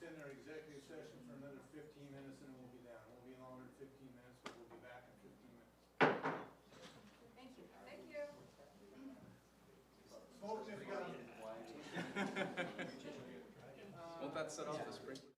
extend our executive session for another 15 minutes and we'll be down. It won't be longer than 15 minutes, but we'll be back in 15 minutes. Thank you. Thank you. Folks, if you got Won't that set off the sprinkler?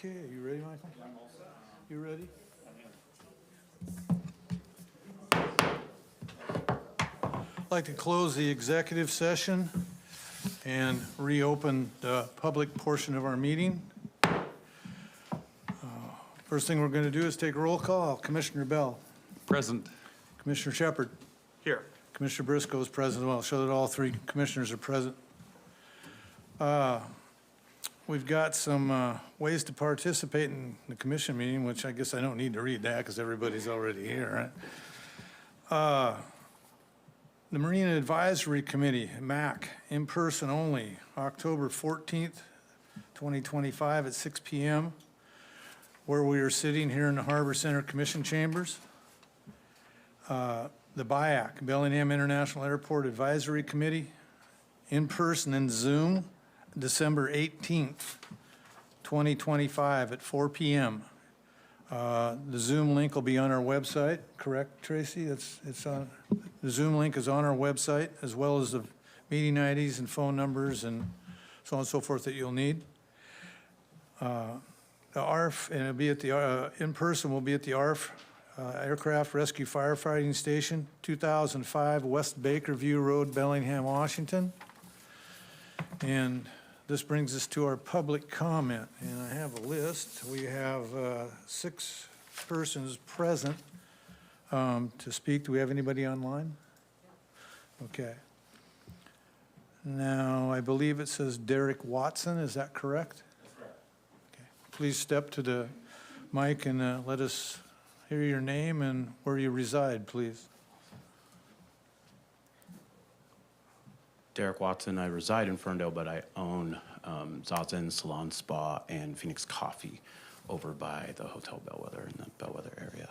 Okay, you ready, Michael? I'm all set. You ready? I'd like to close the executive session and reopen the public portion of our meeting. First thing we're going to do is take a roll call. Commissioner Bell. Present. Commissioner Shepard. Here. Commissioner Briscoe is present as well. Show that all three commissioners are present. We've got some ways to participate in the commission meeting, which I guess I don't need to read that because everybody's already here, right? The Marine Advisory Committee, MAC, in person only, October 14th, 2025 at 6 p.m., where we are sitting here in the Harbor Center Commission Chambers. The BIAC, Bellingham International Airport Advisory Committee, in person and Zoom, December 18th, 2025 at 4 p.m. The Zoom link will be on our website, correct, Tracy? It's on, the Zoom link is on our website, as well as the meeting IDs and phone numbers and so on and so forth that you'll need. The ARF, and it'll be at the, in person, will be at the ARF Aircraft Rescue Firefighting Station, 2005 West Bakerview Road, Bellingham, Washington. And this brings us to our public comment, and I have a list. We have 6 persons present to speak. Do we have anybody online? Okay. Now, I believe it says Derek Watson. Is that correct? That's correct. Okay. Please step to the mic and let us hear your name and where you reside, please. Derek Watson. I reside in Ferndale, but I own Zazen Salon Spa and Phoenix Coffee over by the Hotel Bellwether in the Bellwether area.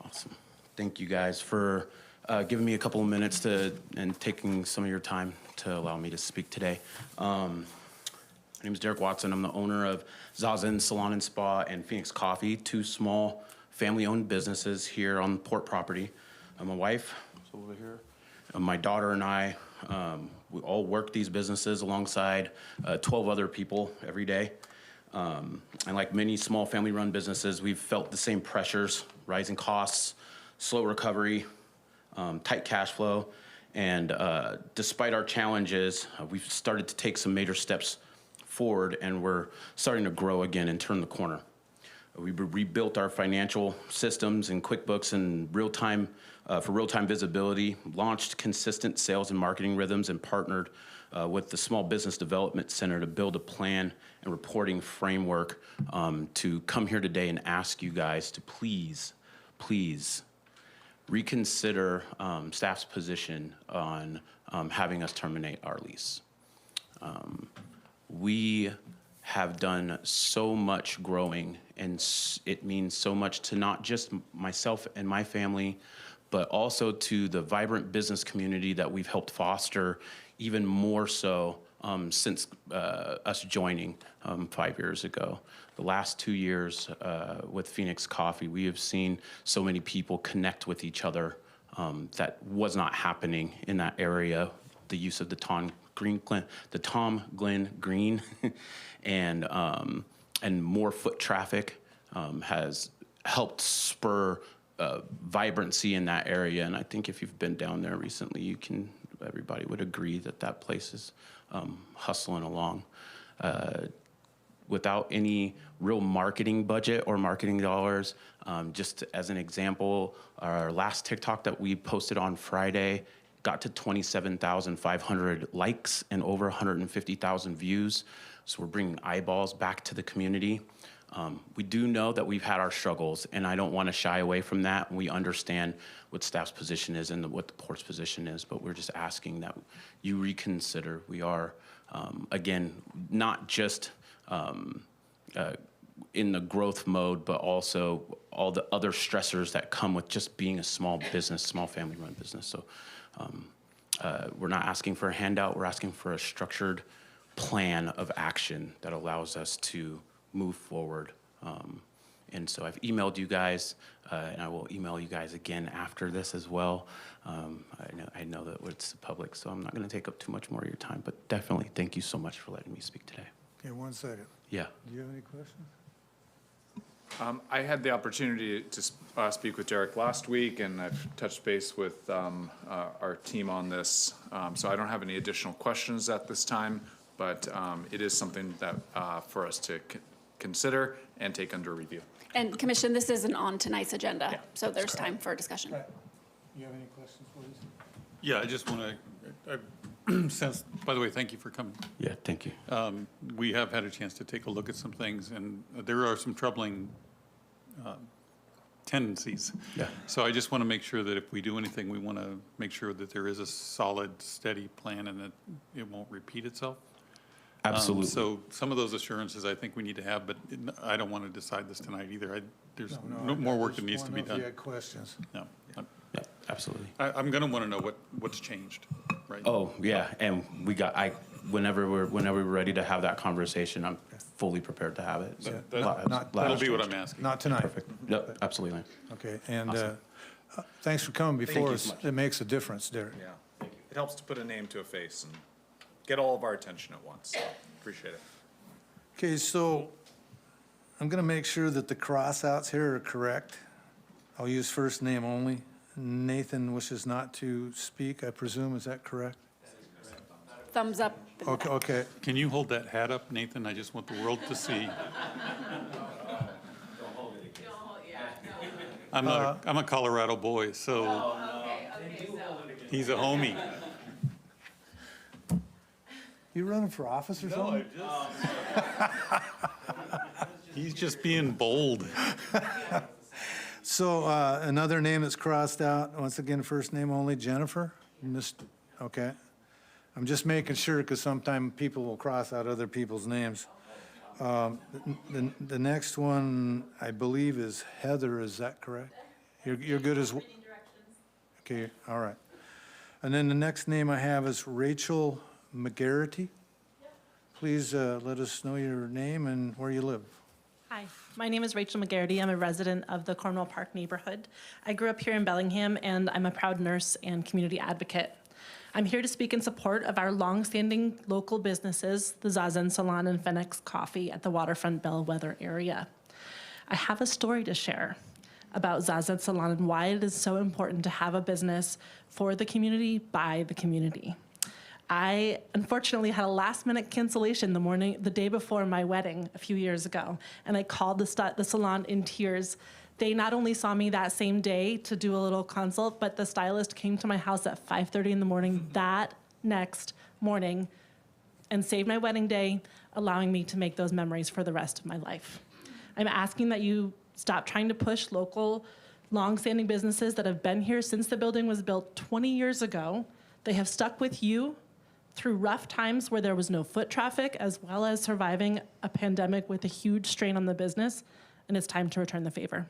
Awesome. Thank you guys for giving me a couple of minutes and taking some of your time to allow me to speak today. My name is Derek Watson. I'm the owner of Zazen Salon and Spa and Phoenix Coffee, 2 small family-owned businesses here on port property. My wife is over here. My daughter and I, we all work these businesses alongside 12 other people every day. And like many small family-run businesses, we've felt the same pressures: rising costs, slow recovery, tight cash flow. And despite our challenges, we've started to take some major steps forward, and we're starting to grow again and turn the corner. We rebuilt our financial systems in QuickBooks and real-time for real-time visibility, launched consistent sales and marketing rhythms, and partnered with the Small Business Development Center to build a plan and reporting framework to come here today and ask you guys to please reconsider staff's position on having us terminate our lease. We have done so much growing, and it means so much to not just myself and my family, but also to the vibrant business community that we've helped foster even more so since us joining 5 years ago. The last 2 years with Phoenix Coffee, we have seen so many people connect with each other that was not happening in that area. The use of the Tom Glen Green and more foot traffic has helped spur vibrancy in that area. And I think if you've been down there recently, everybody would agree that that place is hustling along. Without any real marketing budget or marketing dollars, just as an example, our last TikTok that we posted on Friday got to 27,500 likes and over 150,000 views. So we're bringing eyeballs back to the community. We do know that we've had our struggles, and I don't want to shy away from that. We understand what staff's position is and what the port's position is, but we're just asking that you reconsider. We are, again, not just in the growth mode, but also all the other stressors that come with just being a small business, small family-run business. So we're not asking for a handout. We're asking for a structured plan of action that allows us to move forward. And so I've emailed you guys, and I will email you guys again after this as well. I know that it's public, so I'm not going to take up too much more of your time, but definitely thank you so much for letting me speak today. Okay, 1 second. Yeah. Do you have any questions? I had the opportunity to speak with Derek last week, and I've touched base with our team on this. So I don't have any additional questions at this time, but it is something that for us to consider and take under review. And Commission, this isn't on tonight's agenda, Yeah, so there's time for discussion. You have any questions, please? Yeah, I just want to, since, by the way, thank you for coming. Yeah, thank you. We have had a chance to take a look at some things, and there are some troubling tendencies. Yeah. So I just want to make sure that if we do anything, we want to make sure that there is a solid, steady plan and that it won't repeat itself. Absolutely. So some of those assurances I think we need to have, but I don't want to decide this tonight either. There's no more work that needs to be If you done. had questions. No. Yeah, absolutely. I'm going to want to know what's changed, right? Oh, yeah, and whenever we're ready to have that conversation, I'm fully prepared to have it. So, That'll be what I'm asking. Not tonight. Perfect. Yep, absolutely. Okay, and thanks for coming before you us. so much. It makes a difference, Derek. Yeah, thank you. It helps to put a name to a face and get all of our attention at once. So appreciate it. Okay, so I'm going to make sure that the cross-outs here are correct. I'll use first name only. Nathan wishes not to speak, I presume. Is that correct? Thumbs up. Okay. Can you hold that hat up, Nathan? I just want the world to see. I'm a Colorado boy, so he's a homie. You running for office or something? He's just being bold. So another name that's crossed out, once again, first name only, Jennifer? Okay. I'm just making sure because sometimes people will cross out other people's names. The next one, I believe, is Heather, is that correct? You're good as, okay, all right. And then the next name I have is Rachel McGarity. Please let us know your name and where you live. Hi, my name is Rachel McGarity. I'm a resident of the Cornwall Park neighborhood. I grew up here in Bellingham, and I'm a proud nurse and community advocate. I'm here to speak in support of our longstanding local businesses, the Zazen Salon and Phoenix Coffee at the Waterfront Bellwether area. I have a story to share about Zazen Salon and why it is so important to have a business for the community, by the community. I unfortunately had a last-minute cancellation the day before my wedding a few years ago, and I called the salon in tears. They not only saw me that same day to do a little consult, but the stylist came to my house at 5:30 in the morning that next morning and saved my wedding day, allowing me to make those memories for the rest of my life. I'm asking that you stop trying to push local, long-standing businesses that have been here since the building was built 20 years ago. They have stuck with you through rough times where there was no foot traffic, as well as surviving a pandemic with a huge strain on the business, and it's time to return the favor.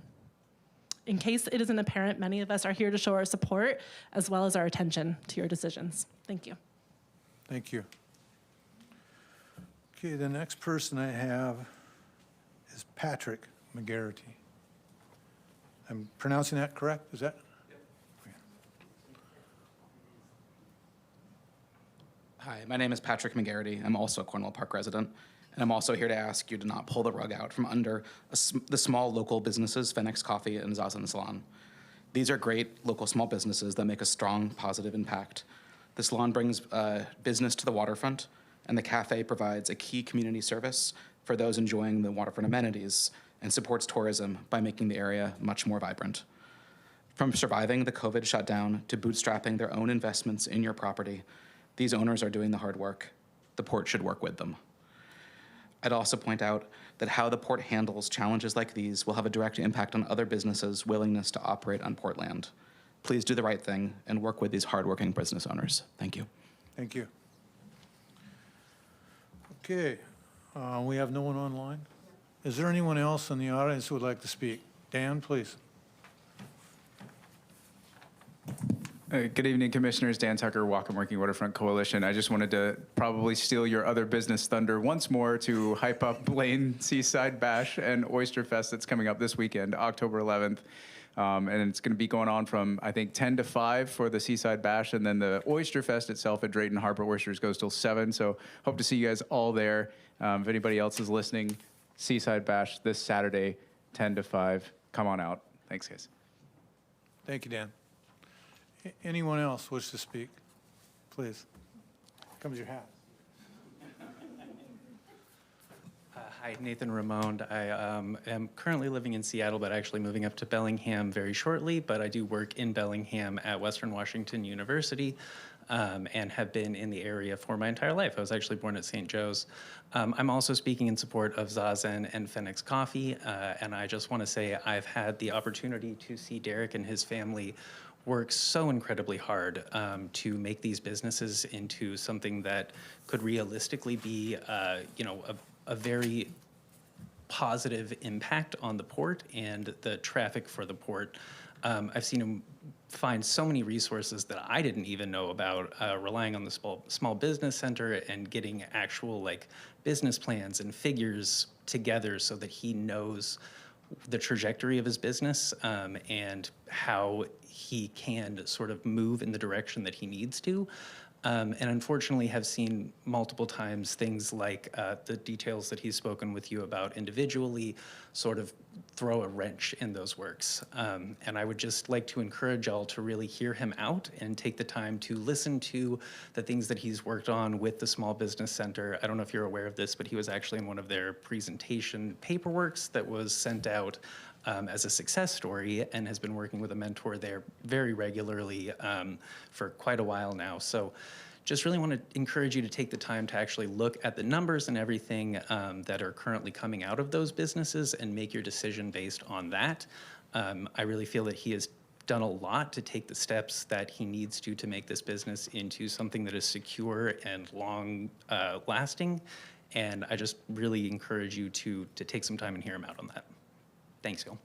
In case it isn't apparent, many of us are here to show our support, as well as our attention to your decisions. Thank you. Thank you. Okay, the next person I have is Patrick McGarity. I'm pronouncing that correct? Is that? Hi, my name is Patrick McGarity. I'm also a Cornwall Park resident, and I'm also here to ask you to not pull the rug out from under the small local businesses, Phoenix Coffee and Zazen Salon. These are great local small businesses that make a strong, positive impact. The salon brings business to the waterfront, and the cafe provides a key community service for those enjoying the waterfront amenities and supports tourism by making the area much more vibrant. From surviving the COVID shutdown to bootstrapping their own investments in your property, these owners are doing the hard work. The port should work with them. I'd also point out that how the port handles challenges like these will have a direct impact on other businesses' willingness to operate on port land. Please do the right thing and work with these hardworking business owners. Thank you. Thank you. Okay, we have no one online. Is there anyone else in the audience who would like to speak? Dan, please. Good evening, Commissioners. Dan Tucker, Walk Working Waterfront Coalition. I just wanted to probably steal your other business thunder once more to hype up Blaine Seaside Bash and Oyster Fest that's coming up this weekend, October 11th. And it's going to be going on from, I think, 10 to 5 for the Seaside Bash. And then the Oyster Fest itself at Drayton Harbor Oysters goes till 7. So hope to see you guys all there. If anybody else is listening, Seaside Bash this Saturday, 10 to 5. Come on out. Thanks, guys. Thank you, Dan. Anyone else wish to speak? Please. Comes your hat. Hi, Nathan Ramon. I am currently living in Seattle, but actually moving up to Bellingham very shortly. But I do work in Bellingham at Western Washington University and have been in the area for my entire life. I was actually born at St. Joe's. I'm also speaking in support of Zazen and Phoenix Coffee. And I just want to say I've had the opportunity to see Derek and his family work so incredibly hard to make these businesses into something that could realistically be, a very positive impact on the port and the traffic for the port. I've seen him find so many resources that I didn't even know about, relying on the small business center and getting actual business plans and figures together so that he knows the trajectory of his business and how he can sort of move in the direction that he needs to. And unfortunately have seen multiple times things like the details that he's spoken with you about individually sort of throw a wrench in those works. And I would just like to encourage y'all to really hear him out and take the time to listen to the things that he's worked on with the Small Business Center. I don't know if you're aware of this, but he was actually in one of their presentation paperworks that was sent out as a success story and has been working with a mentor there very regularly for quite a while now. So just really want to encourage you to take the time to actually look at the numbers and everything that are currently coming out of those businesses and make your decision based on that. I really feel that he has done a lot to take the steps that he needs to make this business into something that is secure and long lasting. And I just really encourage you to take some time and hear him out on that. Thanks, Phil.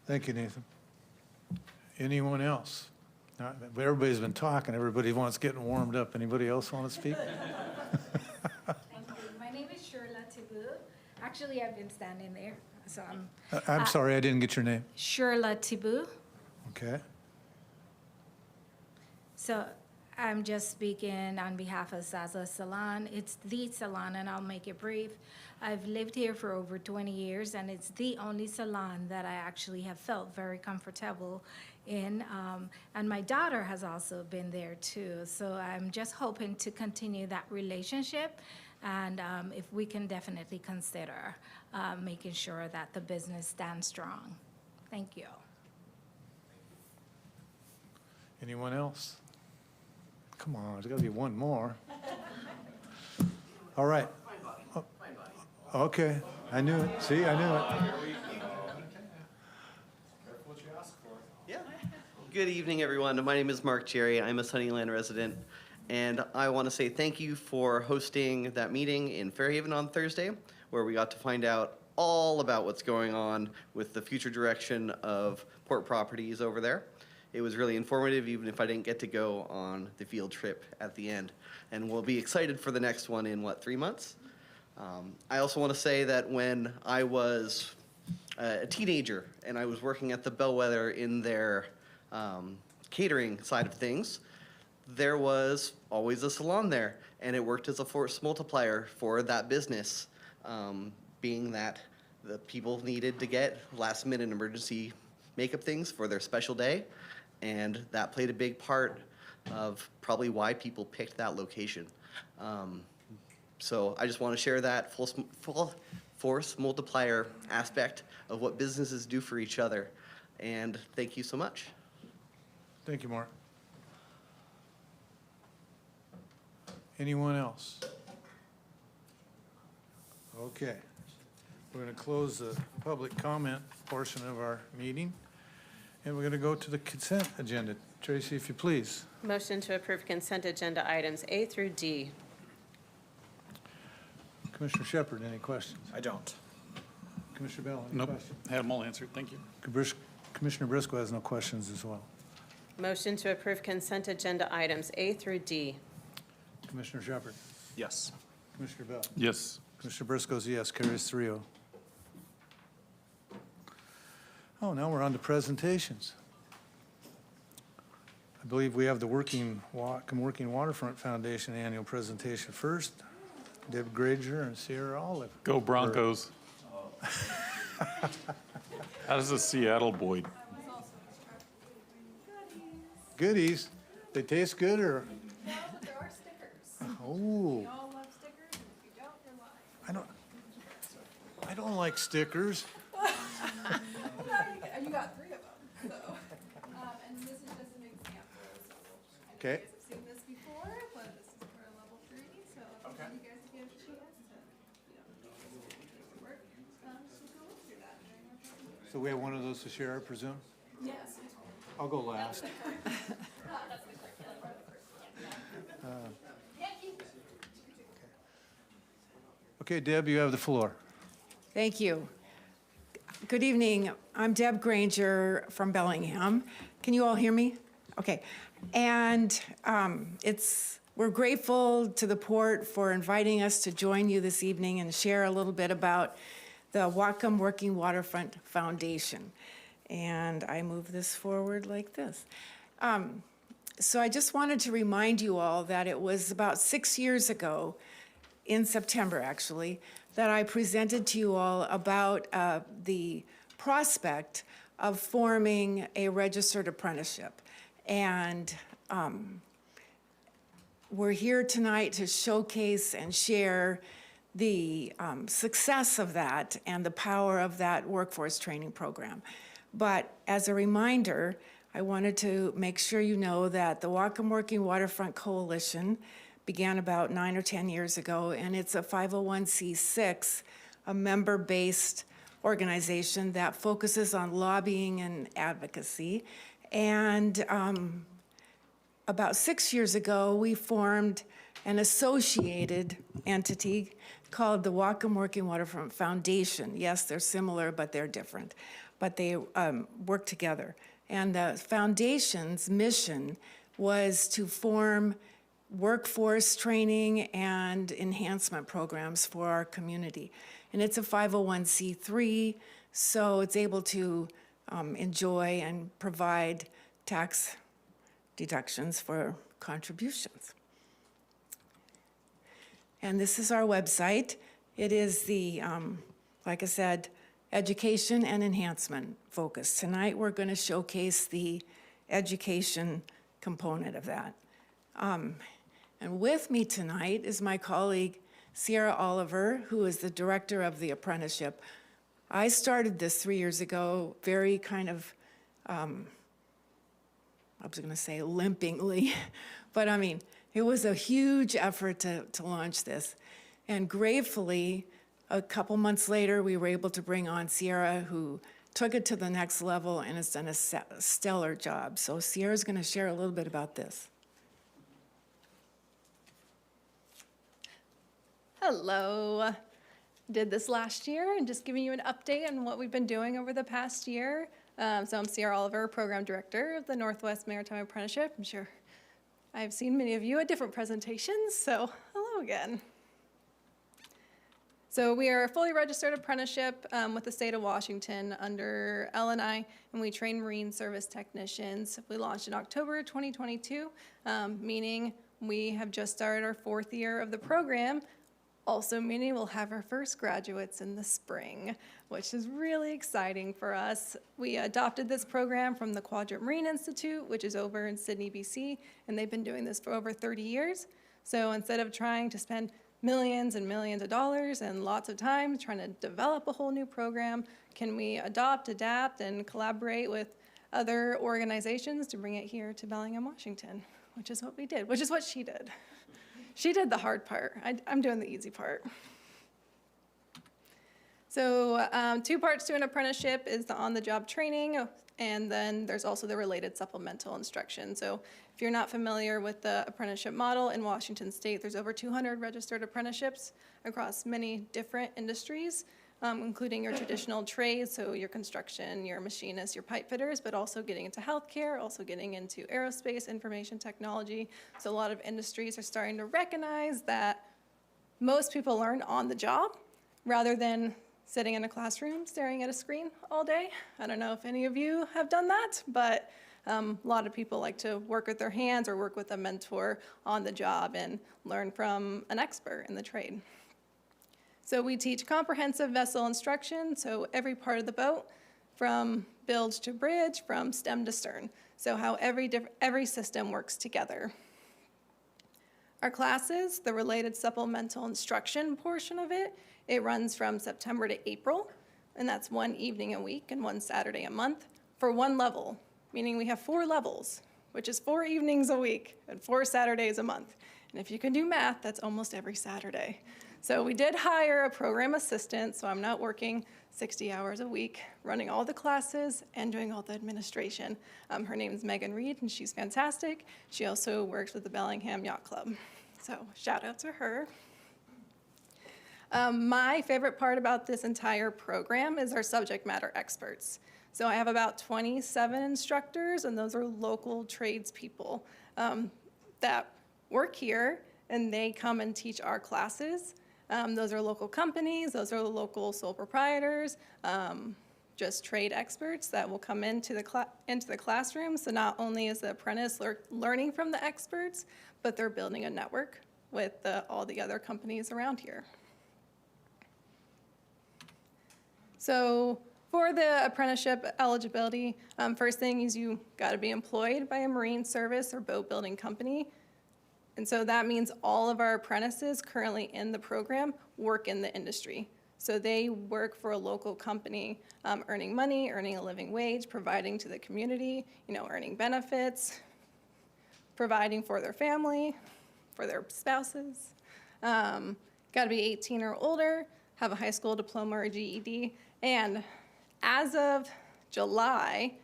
Thank you, Nathan. Anyone else? Everybody's been talking. Everybody wants getting warmed up. Anybody else want to speak? Thank you. My name is Shirla Tibu. Actually, I've been standing there, so I'm sorry, I didn't get your name. Shirla Tibu. Okay. So I'm just speaking on behalf of Zaza Salon. It's the salon, and I'll make it brief. I've lived here for over 20 years, and it's the only salon that I actually have felt very comfortable in. And my daughter has also been there too. So I'm just hoping to continue that relationship. And if we can definitely consider making sure that the business stands strong. Thank you. Anyone else? Come on, there's got to be one more. All right. Okay, I knew it. See, I knew it. Yeah. Good evening, everyone. My name is Mark Jerry. I'm a Sunnyland resident, and I want to say thank you for hosting that meeting in Fairhaven on Thursday, where we got to find out all about what's going on with the future direction of Port Properties over there. It was really informative, even if I didn't get to go on the field trip at the end. And we'll be excited for the next one in, 3 months? I also want to say that when I was a teenager and I was working at the Bellwether in their catering side of things, there was always a salon there, and it worked as a force multiplier for that business, being that the people needed to get last-minute emergency makeup things for their special day, and that played a big part of probably why people picked that location. So I just want to share that full force multiplier aspect of what businesses do for each other. And thank you so much. Thank you, Mark. Anyone else? Okay. We're going to close the public comment portion of our meeting, and we're going to go to the consent agenda. Tracy, if you please. Motion to approve consent agenda items A through D. Commissioner Shepard, any questions? I don't. Commissioner Bell, any Nope, questions? had them all answered, thank you. Commissioner Briscoe has no questions as well. Motion to approve consent agenda items A through D. Commissioner Shepard. Yes. Commissioner Bell. Yes. Commissioner Briscoe's yes, carries 3-0. Oh, now we're on to presentations. I believe we have the Working Waterfront Foundation annual presentation first. Deb Granger and Sierra Olive. Go Broncos. How does a Seattle boy? Goodies. They taste good or? No, there are stickers. Oh, We all love stickers, and if you don't, you're lying. I don't like stickers. No, you got 3 of them, so. And this is just an example, so I know Okay. you guys have seen this before, but this is for a level 3, so if you guys give a chance to, work, so go through that during our presentation. So we have one of those to share, I presume? Yes. I'll go last. Okay, Deb, you have the floor. Thank you. Good evening. I'm Deb Granger from Bellingham. Can you all hear me? Okay. And we're grateful to the port for inviting us to join you this evening and share a little bit about the Whatcom Working Waterfront Foundation. And I move this forward like this. So I just wanted to remind you all that it was about 6 years ago, in September actually, that I presented to you all about the prospect of forming a registered apprenticeship. And we're here tonight to showcase and share the success of that and the power of that workforce training program. But as a reminder, I wanted to make sure you know that the Whatcom Working Waterfront Coalition began about 9 or 10 years ago, and it's a 501c6, a member-based organization that focuses on lobbying and advocacy. And about 6 years ago, we formed an associated entity called the Whatcom Working Waterfront Foundation. Yes, they're similar, but they're different. But they work together. And the foundation's mission was to form workforce training and enhancement programs for our community. And it's a 501c3, so it's able to enjoy and provide tax deductions for contributions. And this is our website. It is the, like I said, education and enhancement focus. Tonight, we're going to showcase the education component of that. And with me tonight is my colleague, Sierra Oliver, who is the director of the apprenticeship. I started this 3 years ago, very kind of, I was going to say limpingly, but I mean, it was a huge effort to launch this. And gratefully, a couple months later, we were able to bring on Sierra, who took it to the next level and has done a stellar job. So Sierra's going to share a little bit about this. Hello. Did this last year and just giving you an update on what we've been doing over the past year. So I'm Sierra Oliver, Program Director of the Northwest Maritime Apprenticeship. I'm sure I've seen many of you at different presentations, so hello again. So we are a fully registered apprenticeship with the state of Washington under L&I, and we train marine service technicians. We launched in October 2022, meaning we have just started our 4th year of the program, also meaning we'll have our first graduates in the spring, which is really exciting for us. We adopted this program from the Quadrant Marine Institute, which is over in Sydney, BC, and they've been doing this for over 30 years. So instead of trying to spend millions and millions of dollars and lots of time trying to develop a whole new program, can we adopt, adapt, and collaborate with other organizations to bring it here to Bellingham, Washington, which is what we did, which is what she did. She did the hard part. I'm doing the easy part. So 2 parts to an apprenticeship is the on-the-job training, and then there's also the related supplemental instruction. So if you're not familiar with the apprenticeship model in Washington State, there's over 200 registered apprenticeships across many different industries, including your traditional trades, so your construction, your machinists, your pipe fitters, but also getting into healthcare, also getting into aerospace, information technology. So a lot of industries are starting to recognize that most people learn on the job rather than sitting in a classroom staring at a screen all day. I don't know if any of you have done that, but a lot of people like to work with their hands or work with a mentor on the job and learn from an expert in the trade. So we teach comprehensive vessel instruction, so every part of the boat, from bilge to bridge, from stem to stern. So how every system works together. Our classes, the related supplemental instruction portion of it, it runs from September to April, and that's one evening a week and one Saturday a month for one level, meaning we have 4 levels, which is 4 evenings a week and 4 Saturdays a month. And if you can do math, that's almost every Saturday. So we did hire a program assistant, so I'm not working 60 hours a week, running all the classes and doing all the administration. Her name is Megan Reed, and she's fantastic. She also works with the Bellingham Yacht Club. So shout out to her. My favorite part about this entire program is our subject matter experts. So I have about 27 instructors, and those are local tradespeople that work here, and they come and teach our classes. Those are local companies, those are local sole proprietors, just trade experts that will come into the classroom. So not only is the apprentice learning from the experts, but they're building a network with all the other companies around here. So for the apprenticeship eligibility, first thing is you got to be employed by a marine service or boat building company. And so that means all of our apprentices currently in the program work in the industry. So they work for a local company, earning money, earning a living wage, providing to the community, earning benefits, providing for their family, for their spouses. Got to be 18 or older, have a high school diploma or GED. And as of July,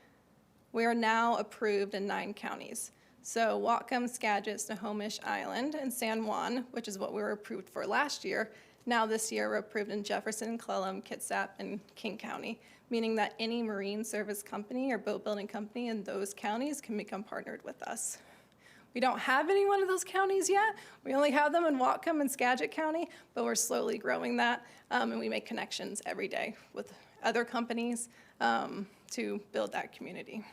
we are now approved in 9 counties. So Whatcom, Skagit, Snohomish Island, and San Juan, which is what we were approved for last year. Now this year we're approved in Jefferson, Clallam, Kitsap, and King County, meaning that any marine service company or boat building company in those counties can become partnered with us. We don't have any one of those counties yet. We only have them in Whatcom and Skagit County, but we're slowly growing that, and we make connections every day with other companies to build that community.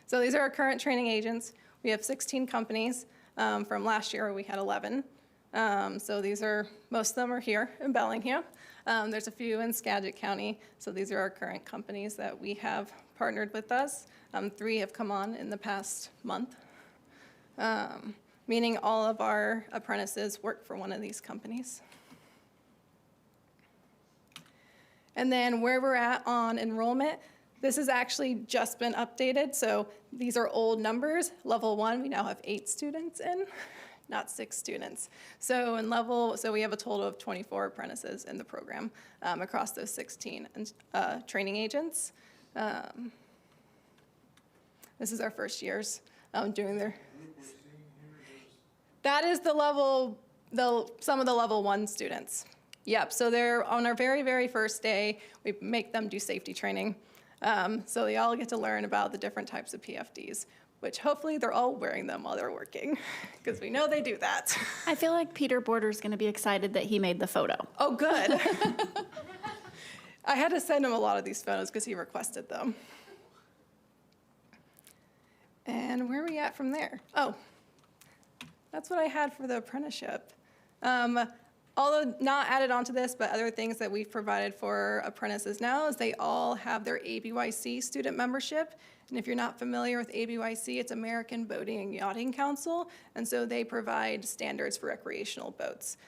So these are our current training agents. We have 16 companies. From last year, we had 11. So these are, most of them are here in Bellingham. There's a few in Skagit County. So these are our current companies that we have partnered with us. 3 have come on in the past month, meaning all of our apprentices work for one of these companies. And then where we're at on enrollment, this has actually just been updated, so these are old numbers. Level 1, we now have 8 students in, not 6 students. So we have a total of 24 apprentices in the program across those 16 training agents. This is our first years doing their. That is the level, some of the level 1 students. Yep, so they're on our very, very first day, we make them do safety training. So they all get to learn about the different types of PFDs, which hopefully they're all wearing them while they're working, because we know they do that. I feel like Peter Border's going to be excited that he made the photo. Oh, good. I had to send him a lot of these photos because he requested them. And where are we at from there? Oh, that's what I had for the apprenticeship. Although not added onto this, but other things that we've provided for apprentices now is they all have their ABYC student membership. And if you're not familiar with ABYC, it's American Boating and Yachting Council. And so they provide standards for recreational boats.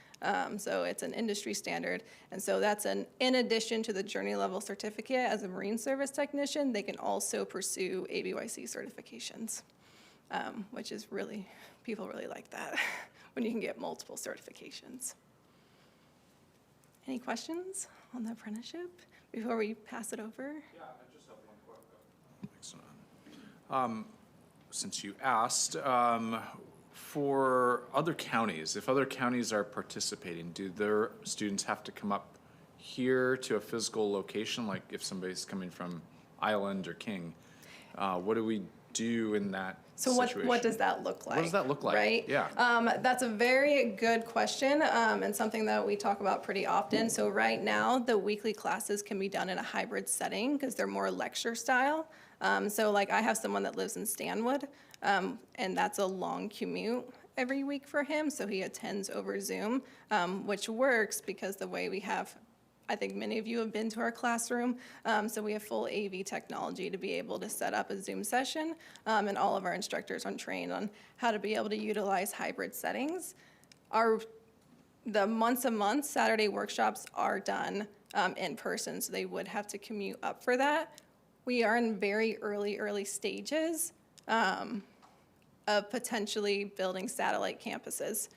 So it's an industry standard. And so that's in addition to the journey level certificate as a marine service technician, they can also pursue ABYC certifications, which is really, people really like that when you can get multiple certifications. Any questions on the apprenticeship before we pass it over? Yeah, I just have one question. Since you asked, for other counties, if other counties are participating, do their students have to come up here to a physical location? Like if somebody's coming from Island or King, what do we do in that So situation? what does that look like? What does that look like? Right? Yeah. That's a very good question, and something that we talk about pretty often. So right now, the weekly classes can be done in a hybrid setting because they're more lecture style. So like I have someone that lives in Stanwood, and that's a long commute every week for him, so he attends over Zoom, which works because the way we have, I think many of you have been to our classroom, so we have full AV technology to be able to set up a Zoom session, and all of our instructors are trained on how to be able to utilize hybrid settings. The once-a-month Saturday workshops are done in person, so they would have to commute up for that. We are in very early stages of potentially building satellite campuses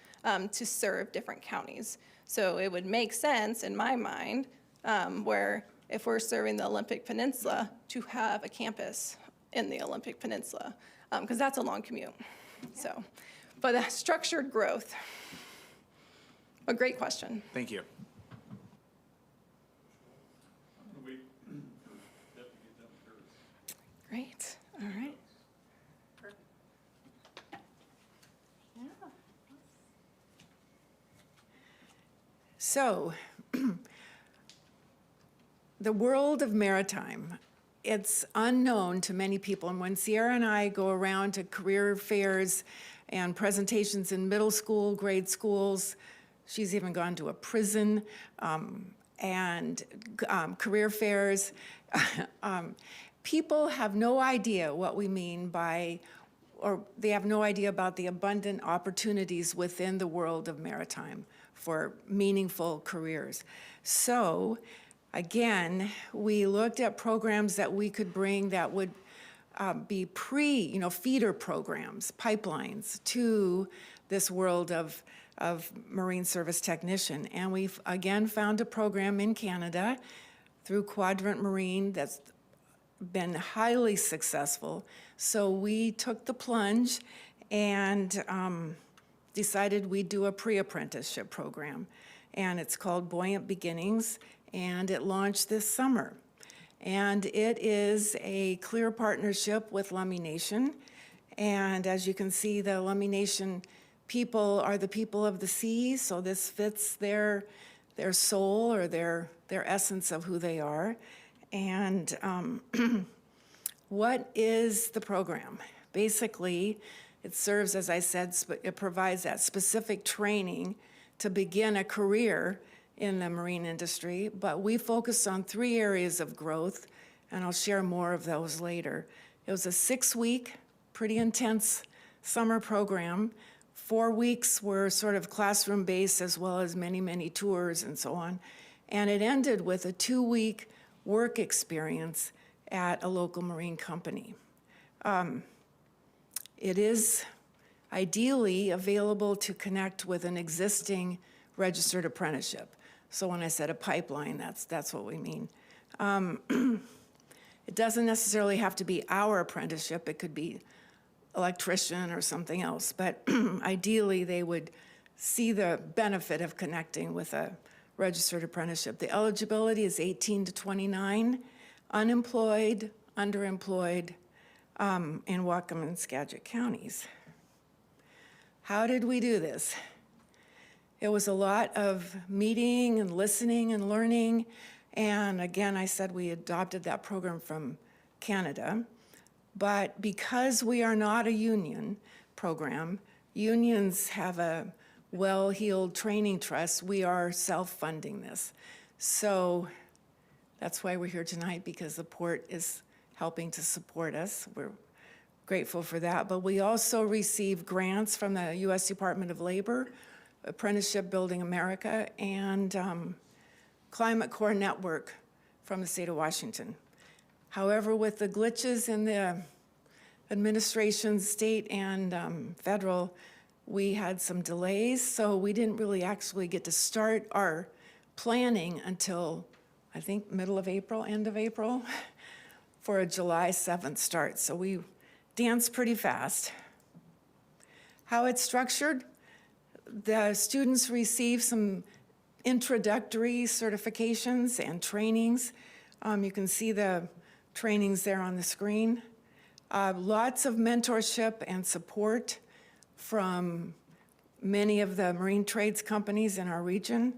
to serve different counties. So it would make sense, in my mind, where if we're serving the Olympic Peninsula, to have a campus in the Olympic Peninsula, because that's a long commute. So, but structured growth, a great question. Thank you. Great, all right. So, the world of maritime, it's unknown to many people. And when Sierra and I go around to career fairs and presentations in middle school, grade schools, she's even gone to a prison, and career fairs, people have no idea what we mean by, or they have no idea about the abundant opportunities within the world of maritime for meaningful careers. So, again, we looked at programs that we could bring that would be feeder programs, pipelines to this world of marine service technician. And we've, again, found a program in Canada through Quadrant Marine that's been highly successful. So we took the plunge and decided we'd do a pre-apprenticeship program. And it's called Buoyant Beginnings, and it launched this summer. And it is a clear partnership with Lummi Nation. And as you can see, the Lummi Nation people are the people of the sea, so this fits their soul or their essence of who they are. And what is the program? Basically, it serves, as I said, it provides that specific training to begin a career in the marine industry, but we focused on 3 areas of growth, and I'll share more of those later. It was a 6-week, pretty intense summer program. 4 weeks were sort of classroom-based, as well as many tours and so on. And it ended with a 2-week work experience at a local marine company. It is ideally available to connect with an existing registered apprenticeship. So when I said a pipeline, that's what we mean. It doesn't necessarily have to be our apprenticeship. It could be electrician or something else. But ideally, they would see the benefit of connecting with a registered apprenticeship. The eligibility is 18 to 29, unemployed, underemployed, in Whatcom and Skagit counties. How did we do this? It was a lot of meeting and listening and learning. And again, I said we adopted that program from Canada. But because we are not a union program, unions have a well-heeled training trust. We are self-funding this. So that's why we're here tonight, because the port is helping to support us. We're grateful for that. But we also receive grants from the U.S. Department of Labor, Apprenticeship Building America, and Climate Corps Network from the state of Washington. However, with the glitches in the administration, state and federal, we had some delays, so we didn't really actually get to start our planning until, I think, middle of April, end of April, for a July 7th start. So we danced pretty fast. How it's structured, the students receive some introductory certifications and trainings. You can see the trainings there on the screen. Lots of mentorship and support from many of the marine trades companies in our region.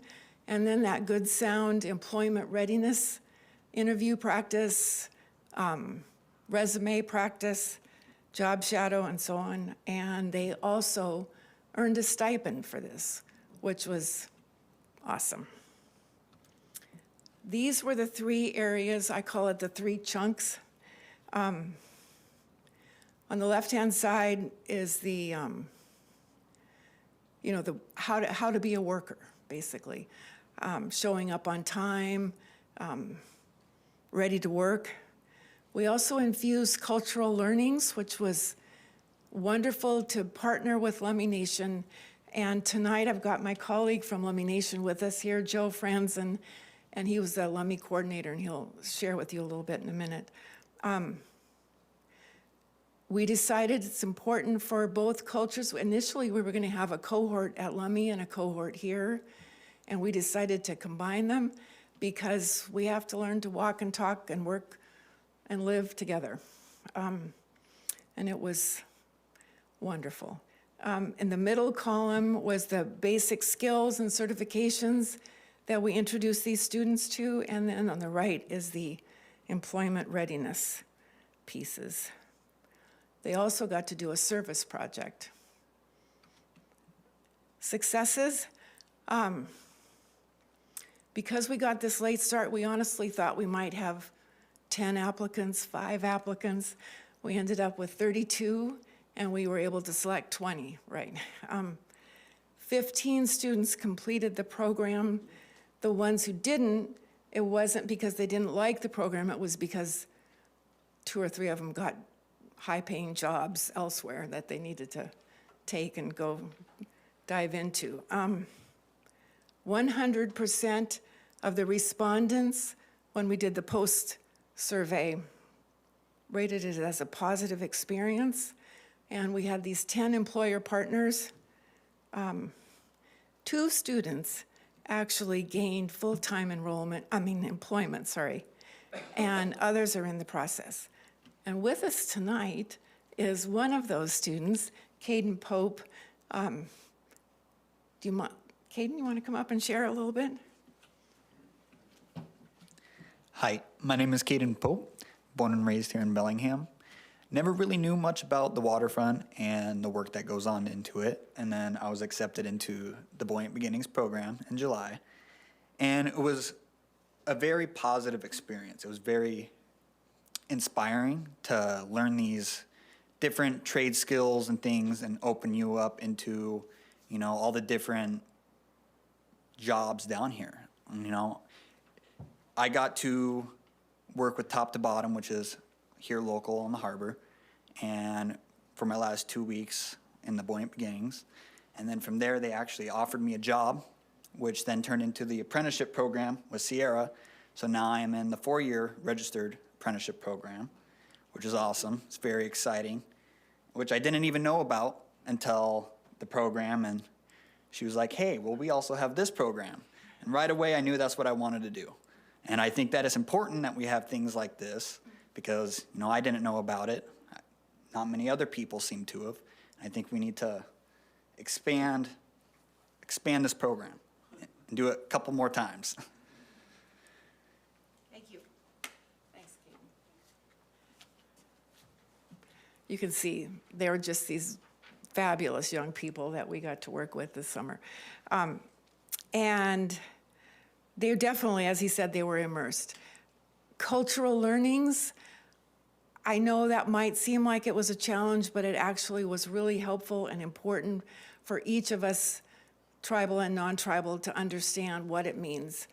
And then that good sound employment readiness, interview practice, resume practice, job shadow, and so on. And they also earned a stipend for this, which was awesome. These were the three areas, I call it the three chunks. On the left-hand side is the, how to be a worker, basically. Showing up on time, ready to work. We also infused cultural learnings, which was wonderful to partner with Lummi Nation. And tonight I've got my colleague from Lummi Nation with us here, Joe Franzen, and he was the Lummi coordinator, and he'll share with you a little bit in a minute. We decided it's important for both cultures. Initially, we were going to have a cohort at Lummi and a cohort here, and we decided to combine them because we have to learn to walk and talk and work and live together. And it was wonderful. In the middle column was the basic skills and certifications that we introduced these students to, and then on the right is the employment readiness pieces. They also got to do a service project. Successes, because we got this late start, we honestly thought we might have 10 applicants, 5 applicants. We ended up with 32, and we were able to select 20, right? 15 students completed the program. The ones who didn't, it wasn't because they didn't like the program, it was because 2 or 3 of them got high-paying jobs elsewhere that they needed to take and go dive into. 100% of the respondents, when we did the post-survey, rated it as a positive experience. And we had these 10 employer partners. 2 students actually gained full-time employment, and others are in the process. And with us tonight is one of those students, Caden Pope. Caden, you want to come up and share a little bit? Hi, my name is Caden Pope, born and raised here in Bellingham. Never really knew much about the waterfront and the work that goes on into it. And then I was accepted into the Buoyant Beginnings program in July. And it was a very positive experience. It was very inspiring to learn these different trade skills and things and open you up into, all the different jobs down here. I got to work with Top to Bottom, which is here local on the harbor, and for my last 2 weeks in the Buoyant Beginnings. And then from there, they actually offered me a job, which then turned into the apprenticeship program with Sierra. So now I am in the 4-year registered apprenticeship program, which is awesome. It's very exciting, which I didn't even know about until the program. And she was like, hey, well, we also have this program. And right away, I knew that's what I wanted to do. And I think that it's important that we have things like this because, I didn't know about it. Not many other people seem to have. I think we need to expand this program and do it a couple more times. Thank you. Thanks, Kate. You can see they're just these fabulous young people that we got to work with this summer. And they're definitely, as he said, they were immersed. Cultural learnings, I know that might seem like it was a challenge, but it actually was really helpful and important for each of us, tribal and non-tribal, to understand what it means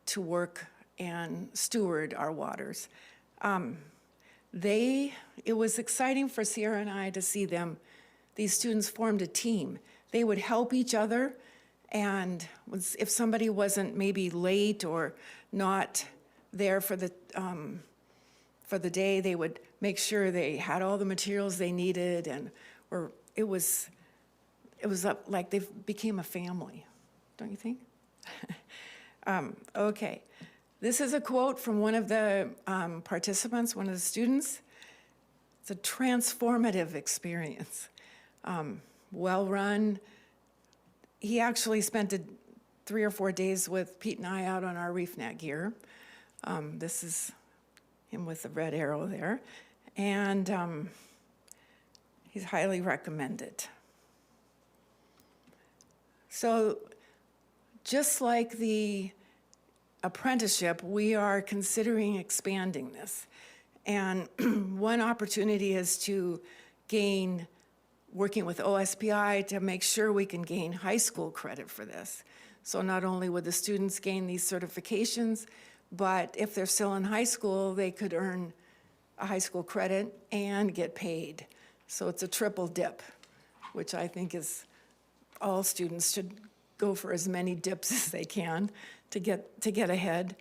to work and steward our waters. It was exciting for Sierra and I to see them. These students formed a team. They would help each other, and if somebody wasn't maybe late or not there for the day, they would make sure they had all the materials they needed, and it was like they became a family, don't you think? Okay, this is a quote from one of the participants, one of the students. It it's a transformative experience. Well-run. He actually spent 3 or 4 days with Pete and I out on our reef net gear. This is him with the red arrow there. And he's highly recommended. So just like the apprenticeship, we are considering expanding this. And one opportunity is to gain, working with OSPI to make sure we can gain high school credit for this. So not only would the students gain these certifications, but if they're still in high school, they could earn a high school credit and get paid. So it's a triple dip, which I think is, all students should go for as many dips as they can to get ahead.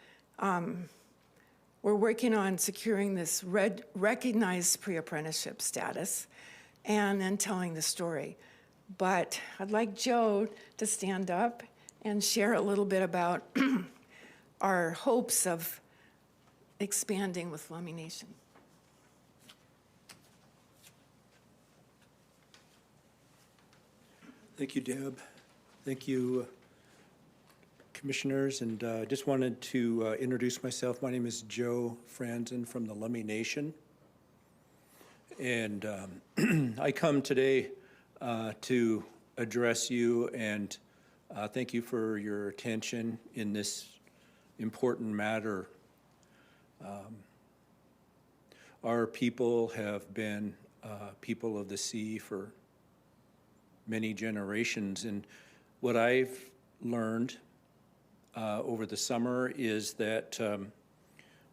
We're working on securing this recognized pre-apprenticeship status and then telling the story. But I'd like Joe to stand up and share a little bit about our hopes of expanding with Lummi Nation. Thank you, Deb. Thank you, commissioners, and just wanted to introduce myself. My name is Joe Franzen from the Lummi Nation, and I come today to address you and thank you for your attention in this important matter. Our people have been people of the sea for many generations, and what I've learned over the summer is that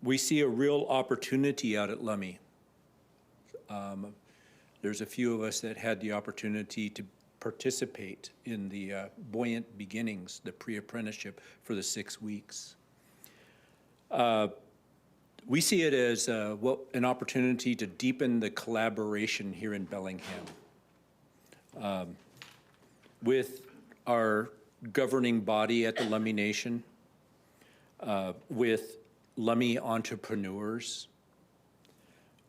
we see a real opportunity out at Lummi. There's a few of us that had the opportunity to participate in the Buoyant Beginnings, the pre-apprenticeship for the 6 weeks. We see it as an opportunity to deepen the collaboration here in Bellingham with our governing body at the Lummi Nation, with Lummi entrepreneurs,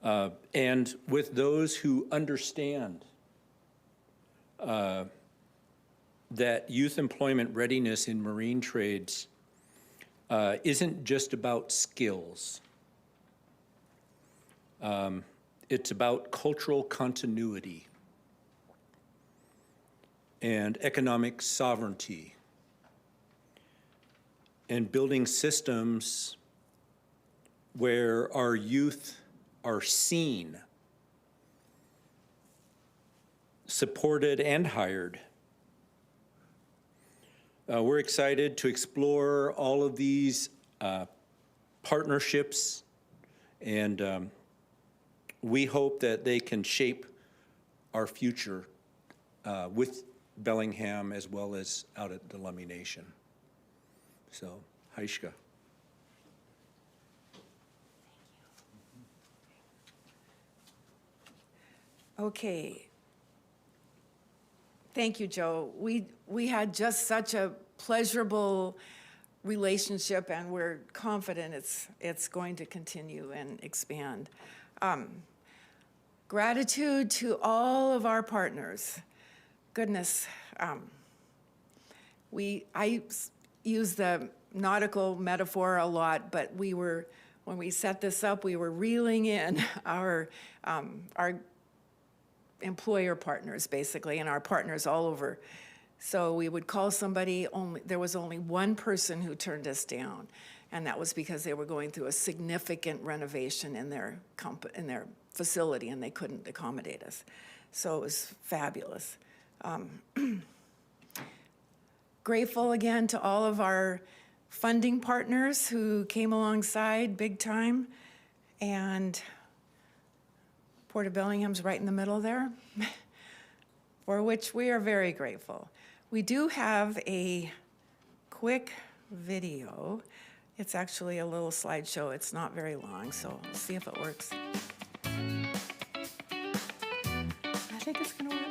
and with those who understand that youth employment readiness in marine trades isn't just about skills. It's about cultural continuity and economic sovereignty and building systems where our youth are seen, supported, and hired. We're excited to explore all of these partnerships, and we hope that they can shape our future with Bellingham as well as out at the Lummi Nation. So, Haishka. Okay. Thank you, Joe. We had just such a pleasurable relationship, and we're confident it's going to continue and expand. Gratitude to all of our partners. Goodness, I use the nautical metaphor a lot, but when we set this up, we were reeling in our employer partners, basically, and our partners all over. So we would call somebody, there was only one person who turned us down, and that was because they were going through a significant renovation in their facility, and they couldn't accommodate us. So it was fabulous. Grateful again to all of our funding partners who came alongside big time, and Port of Bellingham's right in the middle there, for which we are very grateful. We do have a quick video. It's actually a little slideshow. It's not very long, so we'll see if it works. I think it's gonna work.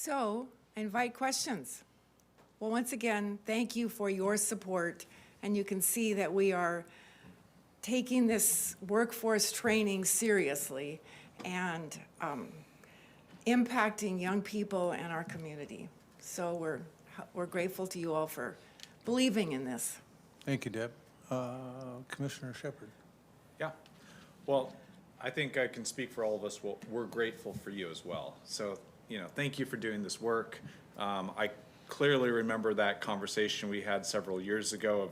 So, I invite questions. Well, once again, thank you for your support, and you can see that we are taking this workforce training seriously and impacting young people and our community. So we're grateful to you all for believing in this. Thank you, Deb. Commissioner Shepard. Yeah. Well, I think I can speak for all of us. Well, we're grateful for you as well. So, thank you for doing this work. I clearly remember that conversation we had several years ago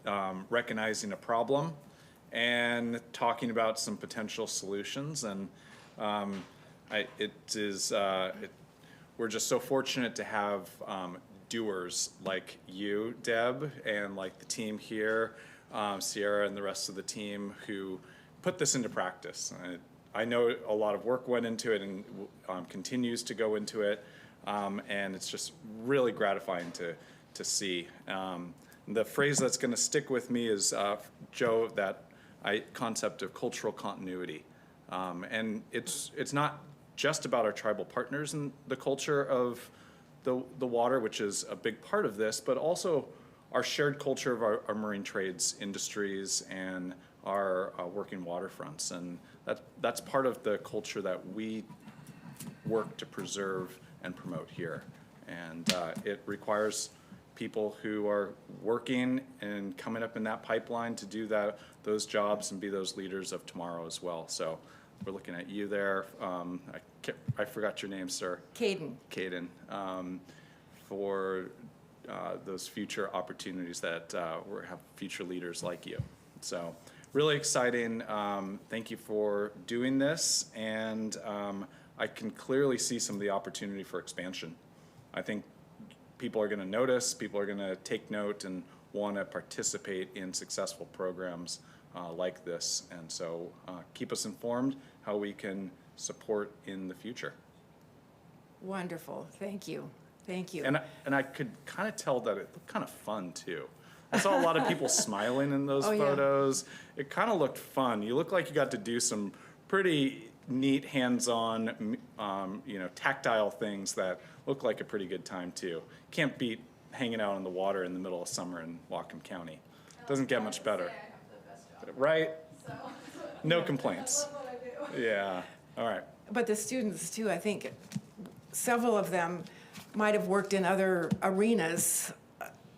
of recognizing a problem and talking about some potential solutions. And we're just so fortunate to have doers like you, Deb, and like the team here, Sierra and the rest of the team who put this into practice. I know a lot of work went into it and continues to go into it, and it's just really gratifying to see. The phrase that's going to stick with me is, Joe, that concept of cultural continuity. And it's not just about our tribal partners and the culture of the water, which is a big part of this, but also our shared culture of our marine trades industries and our working waterfronts. And that's part of the culture that we work to preserve and promote here. And it requires people who are working and coming up in that pipeline to do those jobs and be those leaders of tomorrow as well. So we're looking at you there. I forgot your name, sir. Caden. Caden, for those future opportunities that we have future leaders like you. So really exciting. Thank you for doing this. And I can clearly see some of the opportunity for expansion. I think people are going to notice, people are going to take note and want to participate in successful programs like this. And so keep us informed how we can support in the future. Wonderful. Thank you. Thank you. And I could kind of tell that it looked kind of fun too. I saw a lot of people smiling in those yeah. photos. It kind of looked fun. You look like you got to do some pretty neat hands-on, tactile things that look like a pretty good time too. Can't beat hanging out in the water in the middle of summer in Whatcom County. Doesn't get much better. Right? No complaints. Yeah. All right. But the students too, I think several of them might have worked in other arenas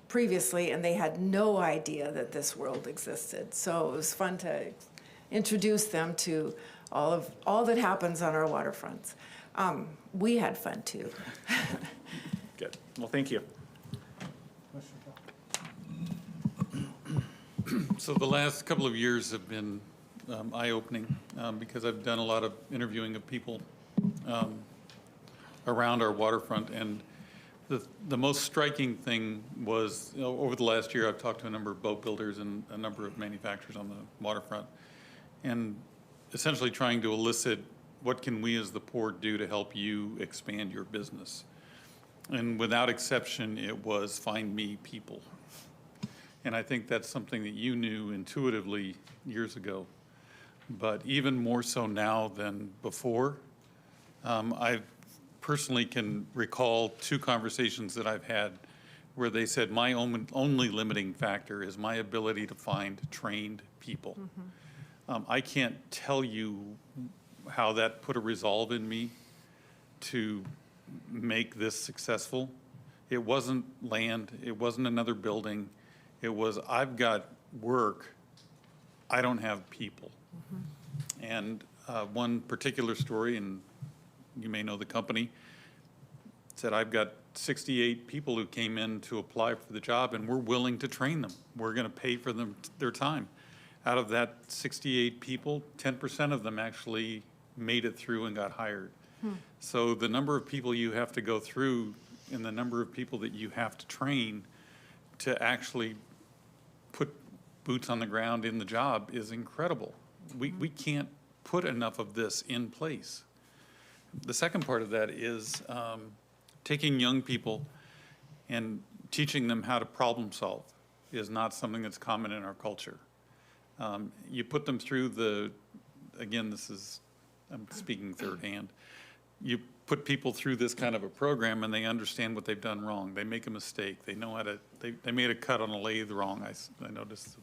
previously and they had no idea that this world existed. So it was fun to introduce them to all that happens on our waterfronts. We had fun too. Good. Well, thank you. So the last couple of years have been eye-opening because I've done a lot of interviewing of people around our waterfront, and the most striking thing was, over the last year I've talked to a number of boat builders and a number of manufacturers on the waterfront, and essentially trying to elicit what can we as the port do to help you expand your business. And without exception, it was find me people. And I think that's something that you knew intuitively years ago, but even more so now than before. I personally can recall 2 conversations that I've had where they said my only limiting factor is my ability to find trained people. Mm-hmm. I can't tell you how that put a resolve in me to make this successful. It wasn't land, it wasn't another building. It was, I've got work, I don't have people. Mm-hmm. And one particular story, and you may know the company, said I've got 68 people who came in to apply for the job and we're willing to train them. We're gonna pay for them their time. Out of that 68 people, 10% of them actually made it through and got hired. So the number of people you have to go through and the number of people that you have to train to actually put boots on the ground in the job is incredible. We can't put enough of this in place. The second part of that is taking young people and teaching them how to problem solve is not something that's common in our culture. You put them through again, I'm speaking third hand. You put people through this kind of a program and they understand what they've done wrong. They make a mistake. They know how to, they made a cut on a lathe wrong. I noticed,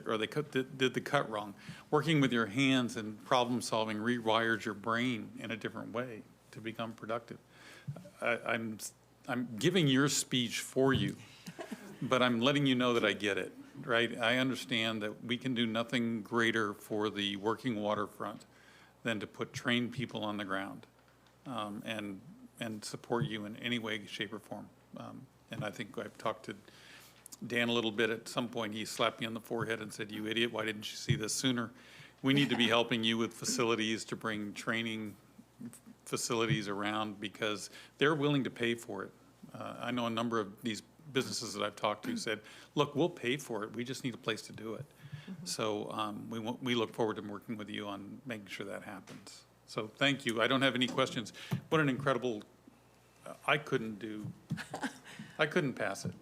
or they did the cut wrong. Working with your hands and problem solving rewires your brain in a different way to become productive. I'm giving your speech for you, but I'm letting you know that I get it, right? I understand that we can do nothing greater for the working waterfront than to put trained people on the ground. And support you in any way, shape, or form. And I think I've talked to Dan a little bit. At some point, he slapped me on the forehead and said, "You idiot, why didn't you see this sooner?" We need to be helping you with facilities to bring training facilities around because they're willing to pay for it. I know a number of these businesses that I've talked to said, "Look, we'll pay for it. We just need a place to do it." So we look forward to working with you on making sure that happens. So thank you. I don't have any questions. What an incredible, I couldn't pass it.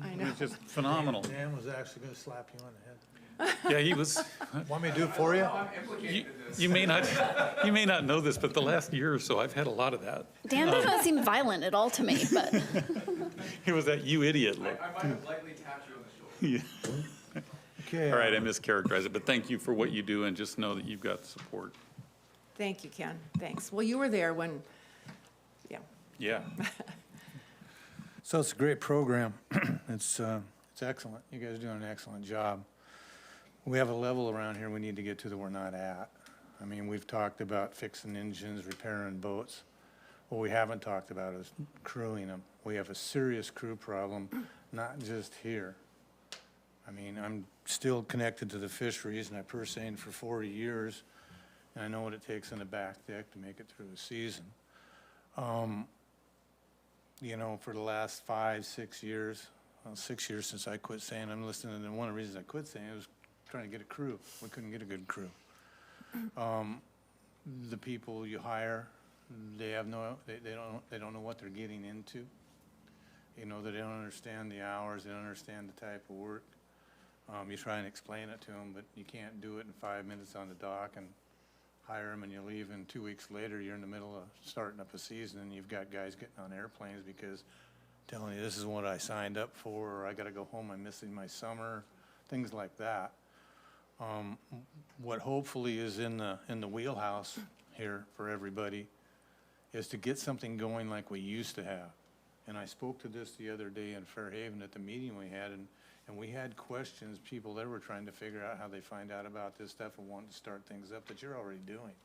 I know. It was just phenomenal. Dan was actually going to slap you on the head. Yeah, he was. Want me to do it for you? You may not know this, but the last year or so, I've had a lot of that. Dan doesn't seem violent at all to me, but It was that "you idiot" look. I might have lightly tapped you on the shoulder. Yeah. Okay. All right, I mischaracterized it, but thank you for what you do, and just know that you've got support. Thank you, Ken. Thanks. Well, you were there when, yeah. Yeah. So it's a great program. It's excellent. You guys are doing an excellent job. We have a level around here we need to get to that we're not at. I mean, we've talked about fixing engines, repairing boats. What we haven't talked about is crewing them. We have a serious crew problem, not just here. I mean, I'm still connected to the fisheries, and I purse-seined for 40 years, and I know what it takes in the back deck to make it through a season. You know, for the last 5, 6 years, well, 6 years since I quit saying I'm listening, and one of the reasons I quit saying was trying to get a crew. We couldn't get a good crew. The people you hire, they don't know what they're getting into. You know, they don't understand the hours, they don't understand the type of work. You try and explain it to them, but you can't do it in 5 minutes on the dock and hire them and you leave, and 2 weeks later you're in the middle of starting up a season and you've got guys getting on airplanes because telling you this is what I signed up for, or I got to go home, I'm missing my summer, things like that. What hopefully is in the wheelhouse here for everybody is to get something going like we used to have. And I spoke to this the other day in Fairhaven at the meeting we had, and we had questions, people there were trying to figure out how they find out about this stuff and wanting to start things up that you're already doing.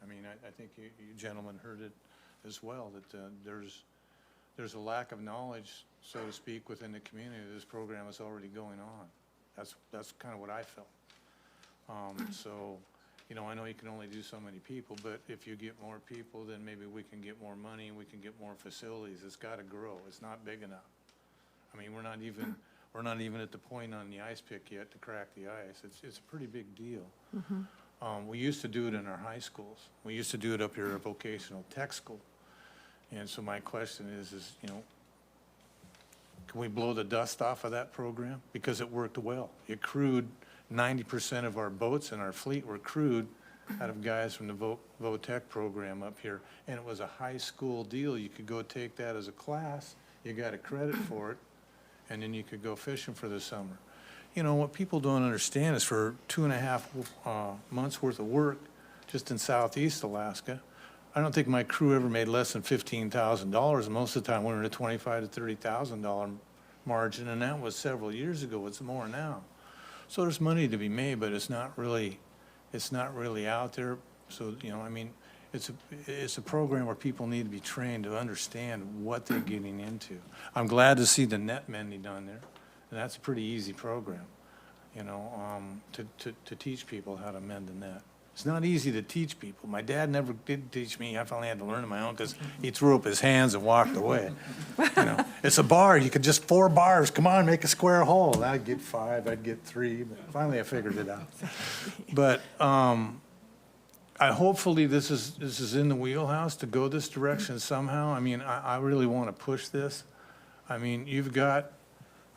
I mean, I think you gentlemen heard it as well, that there's a lack of knowledge, so to speak, within the community that this program is already going on. That's kind of what I felt. So, you know, I know you can only do so many people, but if you get more people, then maybe we can get more money and we can get more facilities. It's got to grow. It's not big enough. I mean, we're not even at the point on the ice pick yet to crack the ice. It's a pretty big deal. We used to do it in our high schools. We used to do it up here at vocational tech school. And so my question is, you know, can we blow the dust off of that program? Because it worked well. It crewed 90% of our boats in our fleet were crewed out of guys from the VOTEC program up here. And it was a high school deal. You could go take that as a class. You got a credit for it. And then you could go fishing for the summer. You know, what people don't understand is for 2.5 months worth of work just in southeast Alaska, I don't think my crew ever made less than $15,000. Most of the time we're in a $25,000 to $30,000 margin, and that was several years ago. It's more now. So there's money to be made, but it's not really out there. So, you know, I mean, it's a program where people need to be trained to understand what they're getting into. I'm glad to see the net mending done there, and that's a pretty easy program, you know, to teach people how to mend the net. It's not easy to teach people. My dad never did teach me. I finally had to learn on my own because he threw up his hands and walked away. You know, it's a bar. You could just 4 bars. Come on, make a square hole. I'd get 5. I'd get 3. But finally, I figured it out. But hopefully this is in the wheelhouse to go this direction somehow. I mean, I really want to push this. I mean, you've got.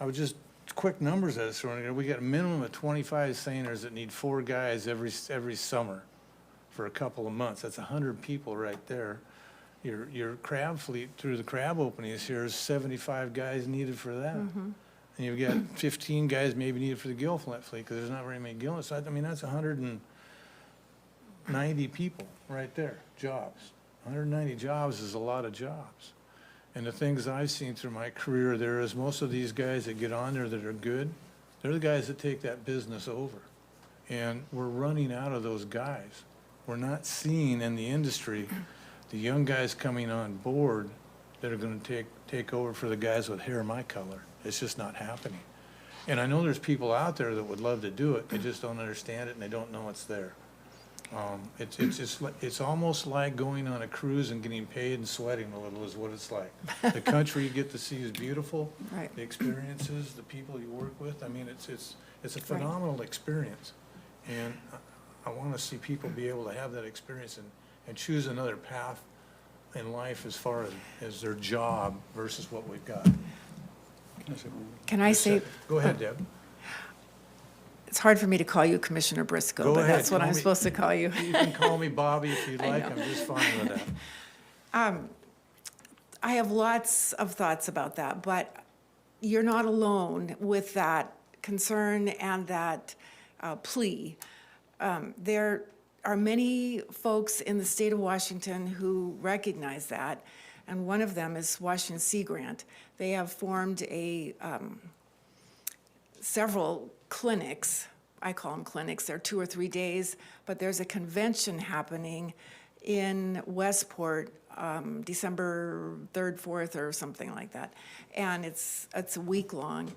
I would just. Quick numbers that it's throwing. We got a minimum of 25 seiners that need 4 guys every summer for a couple of months. That's 100 people right there. Your crab fleet through the crab openings here is 75 guys needed for that. And you've got 15 guys maybe needed for the gillflet fleet, because there's not very many gill. So I mean, that's 190 people right there, jobs. 190 jobs is a lot of jobs. And the things I've seen through my career there is most of these guys that get on there that are good, they're the guys that take that business over. And we're running out of those guys. We're not seeing in the industry the young guys coming on board that are gonna take over for the guys with hair my color. It's just not happening. And I know there's people out there that would love to do it, they just don't understand it and they don't know it's there. It's almost like going on a cruise and getting paid and sweating a little is what it's like. The country you get to see is beautiful. Right. The experiences, the people you work with, I mean, it's a phenomenal experience. And I want to see people be able to have that experience and choose another path in life as far as their job versus what we've got. Can I say? Go ahead, Deb. It's hard for me to call you Commissioner Briscoe, Go but ahead. that's what Call I'm me- supposed to call you. You can call me Bobby if you'd I like, know. I'm just fine with that. I have lots of thoughts about that, but you're not alone with that concern and that plea. There are many folks in the state of Washington who recognize that, and one of them is Washington Sea Grant. They have formed several clinics. I call them clinics. They're 2 or 3 days, but there's a convention happening in Westport, December 3rd, 4th, or something like that. And it's a week long.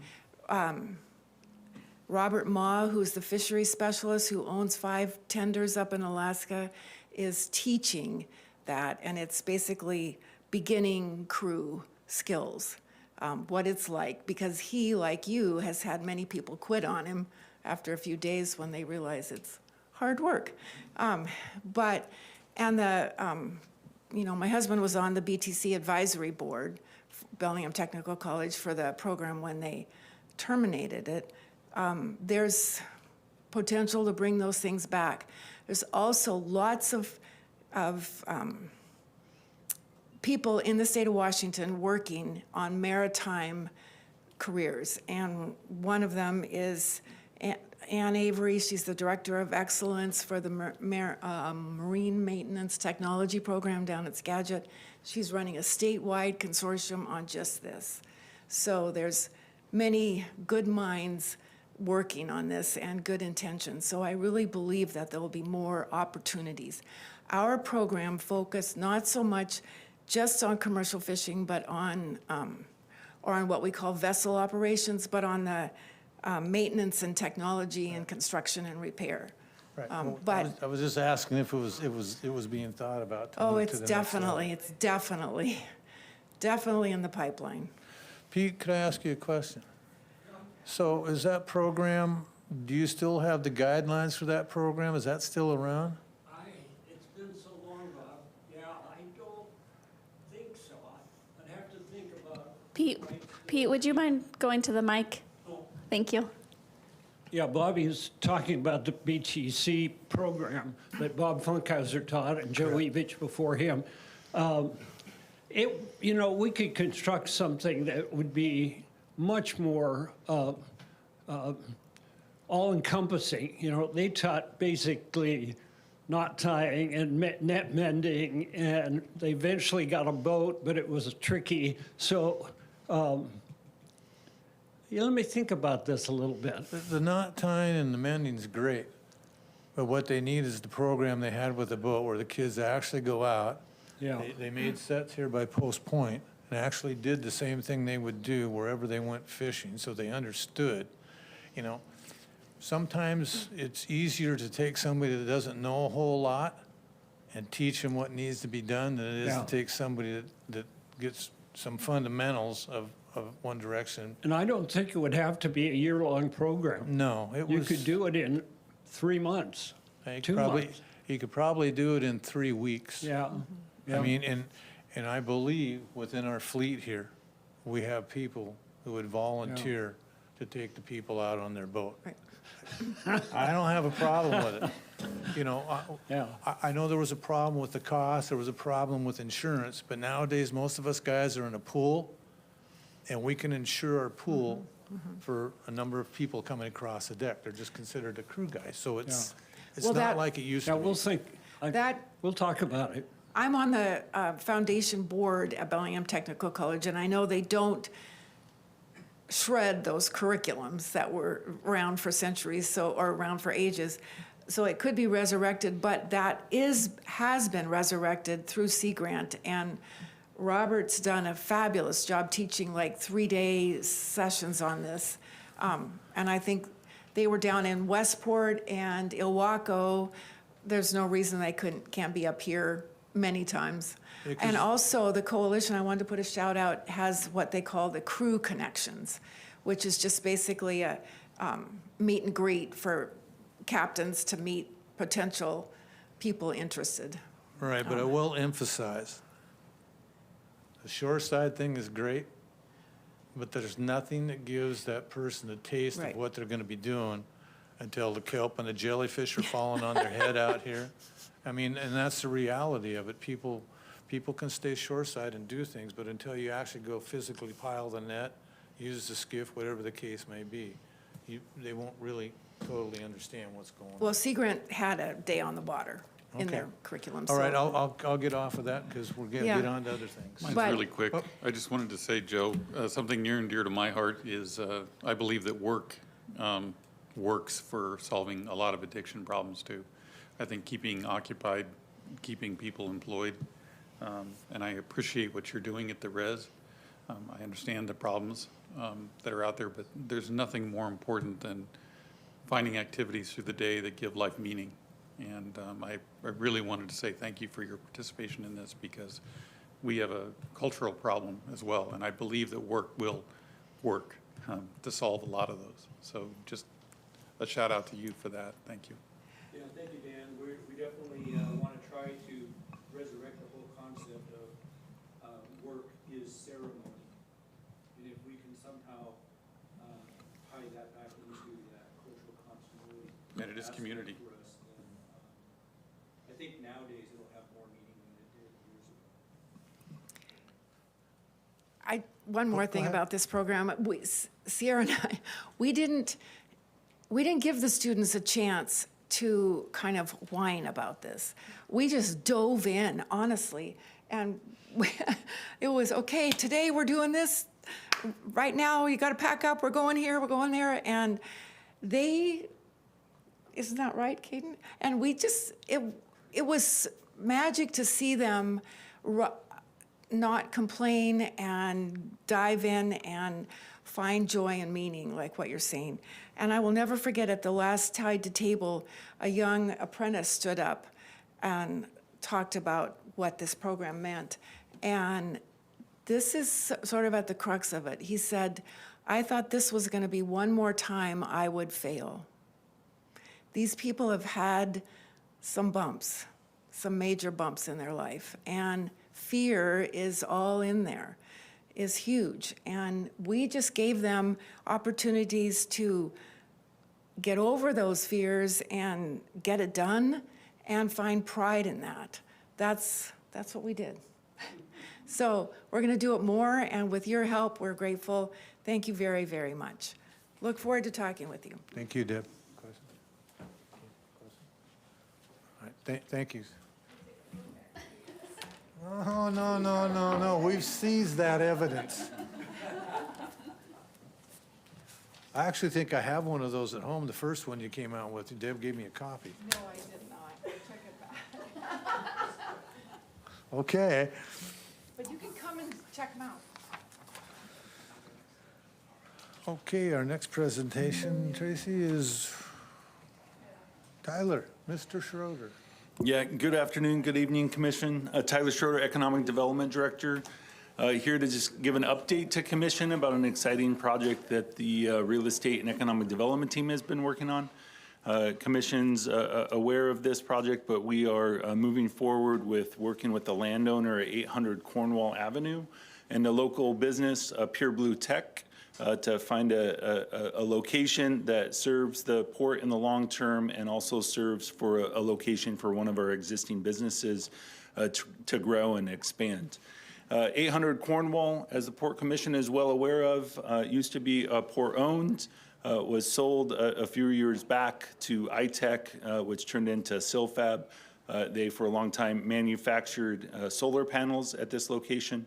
Robert Ma, who's the fisheries specialist who owns 5 tenders up in Alaska, is teaching that, and it's basically beginning crew skills, what it's like, because he, like you, has had many people quit on him after a few days when they realize it's hard work. My husband was on the BTC advisory board, Bellingham Technical College, for the program when they terminated it. There's potential to bring those things back. There's also lots of people in the state of Washington working on maritime careers, and one of them is Ann Avery. She's the Director of Excellence for the Marine Maintenance Technology Program down at Skagit. She's running a statewide consortium on just this. So there's many good minds working on this and good intentions. So I really believe that there will be more opportunities. Our program focused not so much just on commercial fishing, but on, or on what we call vessel operations, but on the maintenance and technology and construction and repair. Right. But I was just asking if it was being thought about. to oh, move it's to the next level. definitely in the pipeline. Pete, could I ask you a question? So is that program, do you still have the guidelines for that program? Is that still around? It's been so long, Bob. Yeah, I don't think so. I'd have to think about. Pete, would you mind going to the mic? Thank you. Yeah, Bobby's talking about the BTC program that Bob Funkhauser taught and Joe Evich before him. We could construct something that would be much more all-encompassing. They taught basically knot tying and net mending, and they eventually got a boat, but it was tricky. So let me think about this a little bit. The knot tying and the mending's great, but what they need is the program they had with the boat where the kids actually go out. Yeah. They made sets here by Post Point and actually did the same thing they would do wherever they went fishing, so they understood. Sometimes it's easier to take somebody that doesn't know a whole lot and teach them what needs to be done than it is Yeah. to take somebody that gets some fundamentals of one direction. And I don't think it would have to be a year-long program. No, You could do it in 3 months, 2 months. You could probably do it in 3 weeks. Yeah. I mean, and I believe within our fleet here, we have people who would volunteer to take the people out on their boat. Right. I don't have a problem with it. You know, Yeah. I know there was a problem with the cost, there was a problem with insurance, but nowadays, most of us guys are in a pool, and we can insure our pool for a number of people coming across the deck. They're just considered a crew guy, so it's Well, not that- like it used Yeah, to be. we'll think, we'll talk about it. I'm on the foundation board at Bellingham Technical College, and I know they don't shred those curriculums that were around for centuries, or around for ages. So it could be resurrected, but that has been resurrected through Sea Grant. And Robert's done a fabulous job teaching like 3-day sessions on this. And I think they were down in Westport and Ilwaco. There's no reason they can't be up here many times. Yeah, 'cause- And also the coalition, I wanted to put a shout out, has what they call the Crew Connections, which is just basically a meet and greet for captains to meet potential people interested. Right, but I will emphasize, the shoreside thing is great, but there's nothing that gives that person a taste of Right. what they're gonna be doing until the kelp and the jellyfish are falling on their head out here. I mean, and that's the reality of it. People can stay shoreside and do things, but until you actually go physically pile the net, use the skiff, whatever the case may be, they won't really totally understand what's going on. Well, Sea Grant had a day on the water in Okay. their curriculum. All right, so- I'll get off of that because we're gonna Yeah. get on to other things. Mine's But- really quick. I just wanted to say, Joe, something near and dear to my heart is I believe that work works for solving a lot of addiction problems too. I think keeping occupied, keeping people employed, and I appreciate what you're doing at the res. I understand the problems that are out there, but there's nothing more important than finding activities through the day that give life meaning. And I really wanted to say thank you for your participation in this because we have a cultural problem as well. And I believe that work will work to solve a lot of those. So just a shout out to you for that. Thank you. Yeah, thank you, Dan. We definitely want to try to resurrect the whole concept of work is ceremony. And if we can somehow tie that back into that cultural continuity. And it is community. aspect for us, then, I think nowadays it'll have more meaning than it did years ago. One more Go thing ahead. about this program. Sierra and I, we didn't give the students a chance to kind of whine about this. We just dove in, honestly. And it was, okay, today we're doing this. Right now, you got to pack up. We're going here, we're going there. And isn't that right, Caden? And we just, it was magic to see them not complain and dive in and find joy and meaning, like what you're saying. And I will never forget at the last Tide to Table, a young apprentice stood up and talked about what this program meant. And this is sort of at the crux of it. He said, I thought this was going to be one more time I would fail. These people have had some bumps, some major bumps in their life, and fear is all in there, is huge. And we just gave them opportunities to get over those fears and get it done and find pride in that. That's what we did. So we're going to do it more, and with your help, we're grateful. Thank you very, very much. Look forward to talking with you. Thank you, Deb. All right, thank you. Oh, no. We've seized that evidence. I actually think I have one of those at home, the first one you came out with. Deb gave me a copy. No, I did not. I took it back. Okay. But you can come and check them out. Okay, our next presentation, Tracy, is Tyler, Mr. Schroeder. Yeah, good afternoon, good evening, Commission. Tyler Schroeder, Economic Development Director, here to just give an update to Commission about an exciting project that the Real Estate and Economic Development team has been working on. Commission's aware of this project, but we are moving forward with working with the landowner at 800 Cornwall Avenue and the local business, Pure Blue Tech, to find a location that serves the port in the long term and also serves for a location for one of our existing businesses to grow and expand. 800 Cornwall, as the Port Commission is well aware of, used to be port-owned, was sold a few years back to iTech, which turned into Silfab. They, for a long time, manufactured solar panels at this location.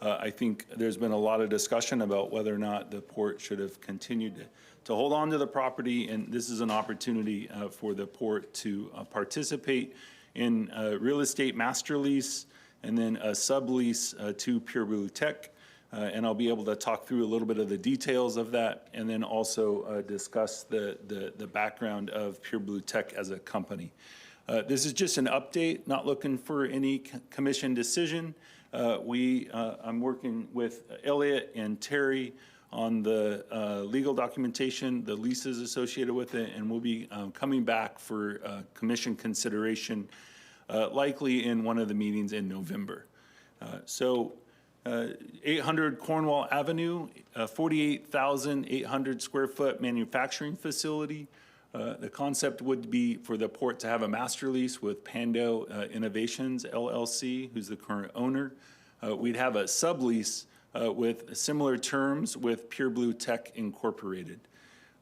I think there's been a lot of discussion about whether or not the port should have continued to hold on to the property, and this is an opportunity for the port to participate in a real estate master lease and then a sublease to Pure Blue Tech. And I'll be able to talk through a little bit of the details of that and then also discuss the background of Pure Blue Tech as a company. This is just an update, not looking for any commission decision. I'm working with Elliot and Terry on the legal documentation, the leases associated with it, and we'll be coming back for commission consideration likely in one of the meetings in November. 800 Cornwall Avenue, 48,800 square foot manufacturing facility. The concept would be for the port to have a master lease with Pando Innovations LLC, who's the current owner. We'd have a sublease with similar terms with Pure Blue Tech Incorporated.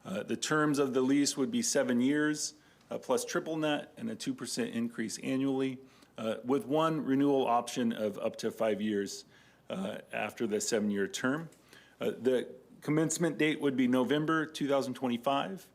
The terms of the lease would be 7 years plus triple net and a 2% increase annually, with one renewal option of up to 5 years after the 7-year term. The commencement date would be November 2025.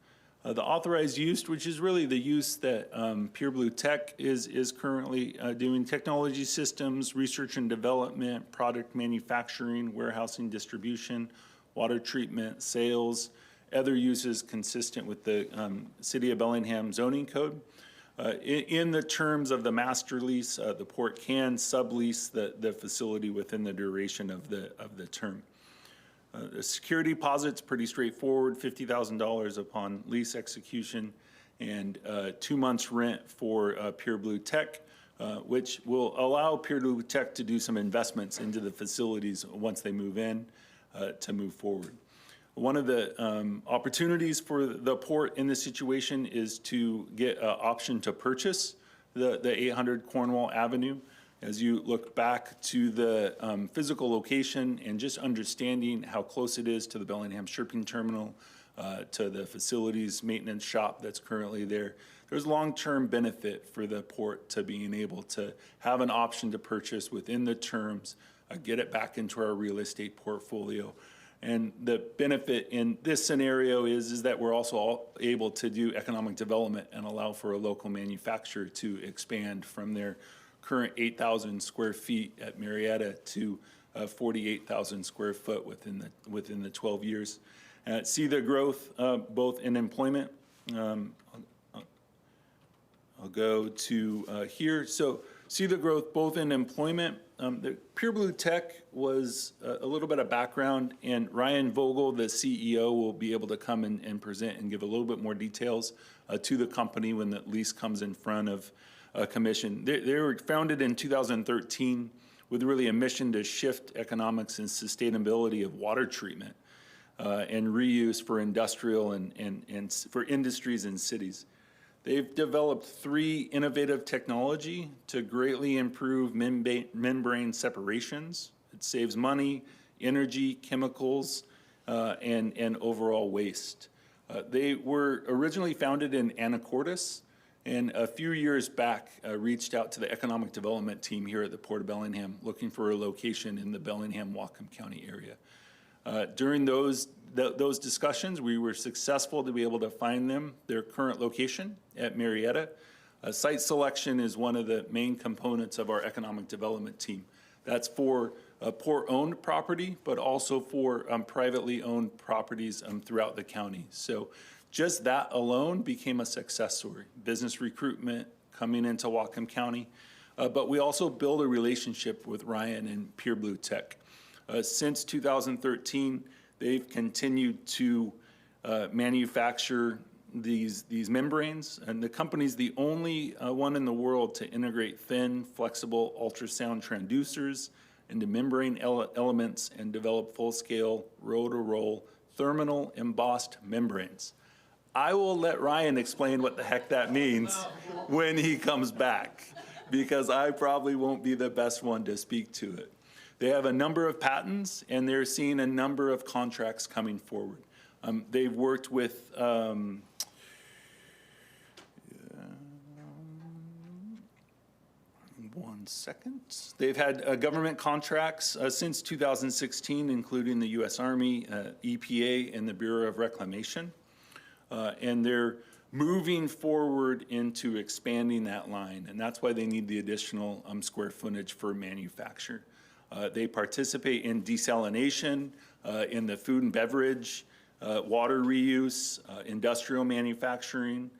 The authorized use, which is really the use that Pure Blue Tech is currently doing, technology systems, research and development, product manufacturing, warehousing, distribution, water treatment, sales, other uses consistent with the City of Bellingham zoning code. In the terms of the master lease, the port can sublease the facility within the duration of the term. The security deposit's pretty straightforward, $50,000 upon lease execution, and 2 months rent for Pure Blue Tech, which will allow Pure Blue Tech to do some investments into the facilities once they move in to move forward. One of the opportunities for the port in this situation is to get an option to purchase the 800 Cornwall Avenue. As you look back to the physical location and just understanding how close it is to the Bellingham Shipping Terminal, to the facilities maintenance shop that's currently there, there's long-term benefit for the port to being able to have an option to purchase within the terms, get it back into our real estate portfolio. And the benefit in this scenario is that we're also able to do economic development and allow for a local manufacturer to expand from their current 8,000 square feet at Marietta to 48,000 square foot within the 12 years. See the growth both in employment. I'll go to here. So see the growth both in employment. The Pure Blue Tech was a little bit of background, and Ryan Vogel, the CEO, will be able to come and present and give a little bit more details to the company when the lease comes in front of a commission. They were founded in 2013 with really a mission to shift economics and sustainability of water treatment and reuse for industrial and for industries and cities. They've developed 3 innovative technology to greatly improve membrane separations. It saves money, energy, chemicals, and overall waste. They were originally founded in Anacortes, and a few years back reached out to the economic development team here at the Port of Bellingham looking for a location in the Bellingham-Whatcom County area. During those discussions, we were successful to be able to find them their current location at Marietta. Site selection is one of the main components of our economic development team. That's for port-owned property, but also for privately owned properties throughout the county. So just that alone became a success story. Business recruitment coming into Whatcom County, but we also build a relationship with Ryan and Pure Blue Tech. Since 2013, they've continued to manufacture these membranes, and the company's the only one in the world to integrate thin, flexible ultrasound transducers into membrane elements and develop full-scale roll-to-roll thermal embossed membranes. I will let Ryan explain what the heck that means when he comes back, because I probably won't be the best one to speak to it. They have a number of patents, and they're seeing a number of contracts coming forward. They've worked with one second. They've had government contracts since 2016, including the U.S. Army, EPA, and the Bureau of Reclamation. And they're moving forward into expanding that line, and that's why they need the additional square footage for manufacture. They participate in desalination, in the food and beverage, water reuse, industrial manufacturing,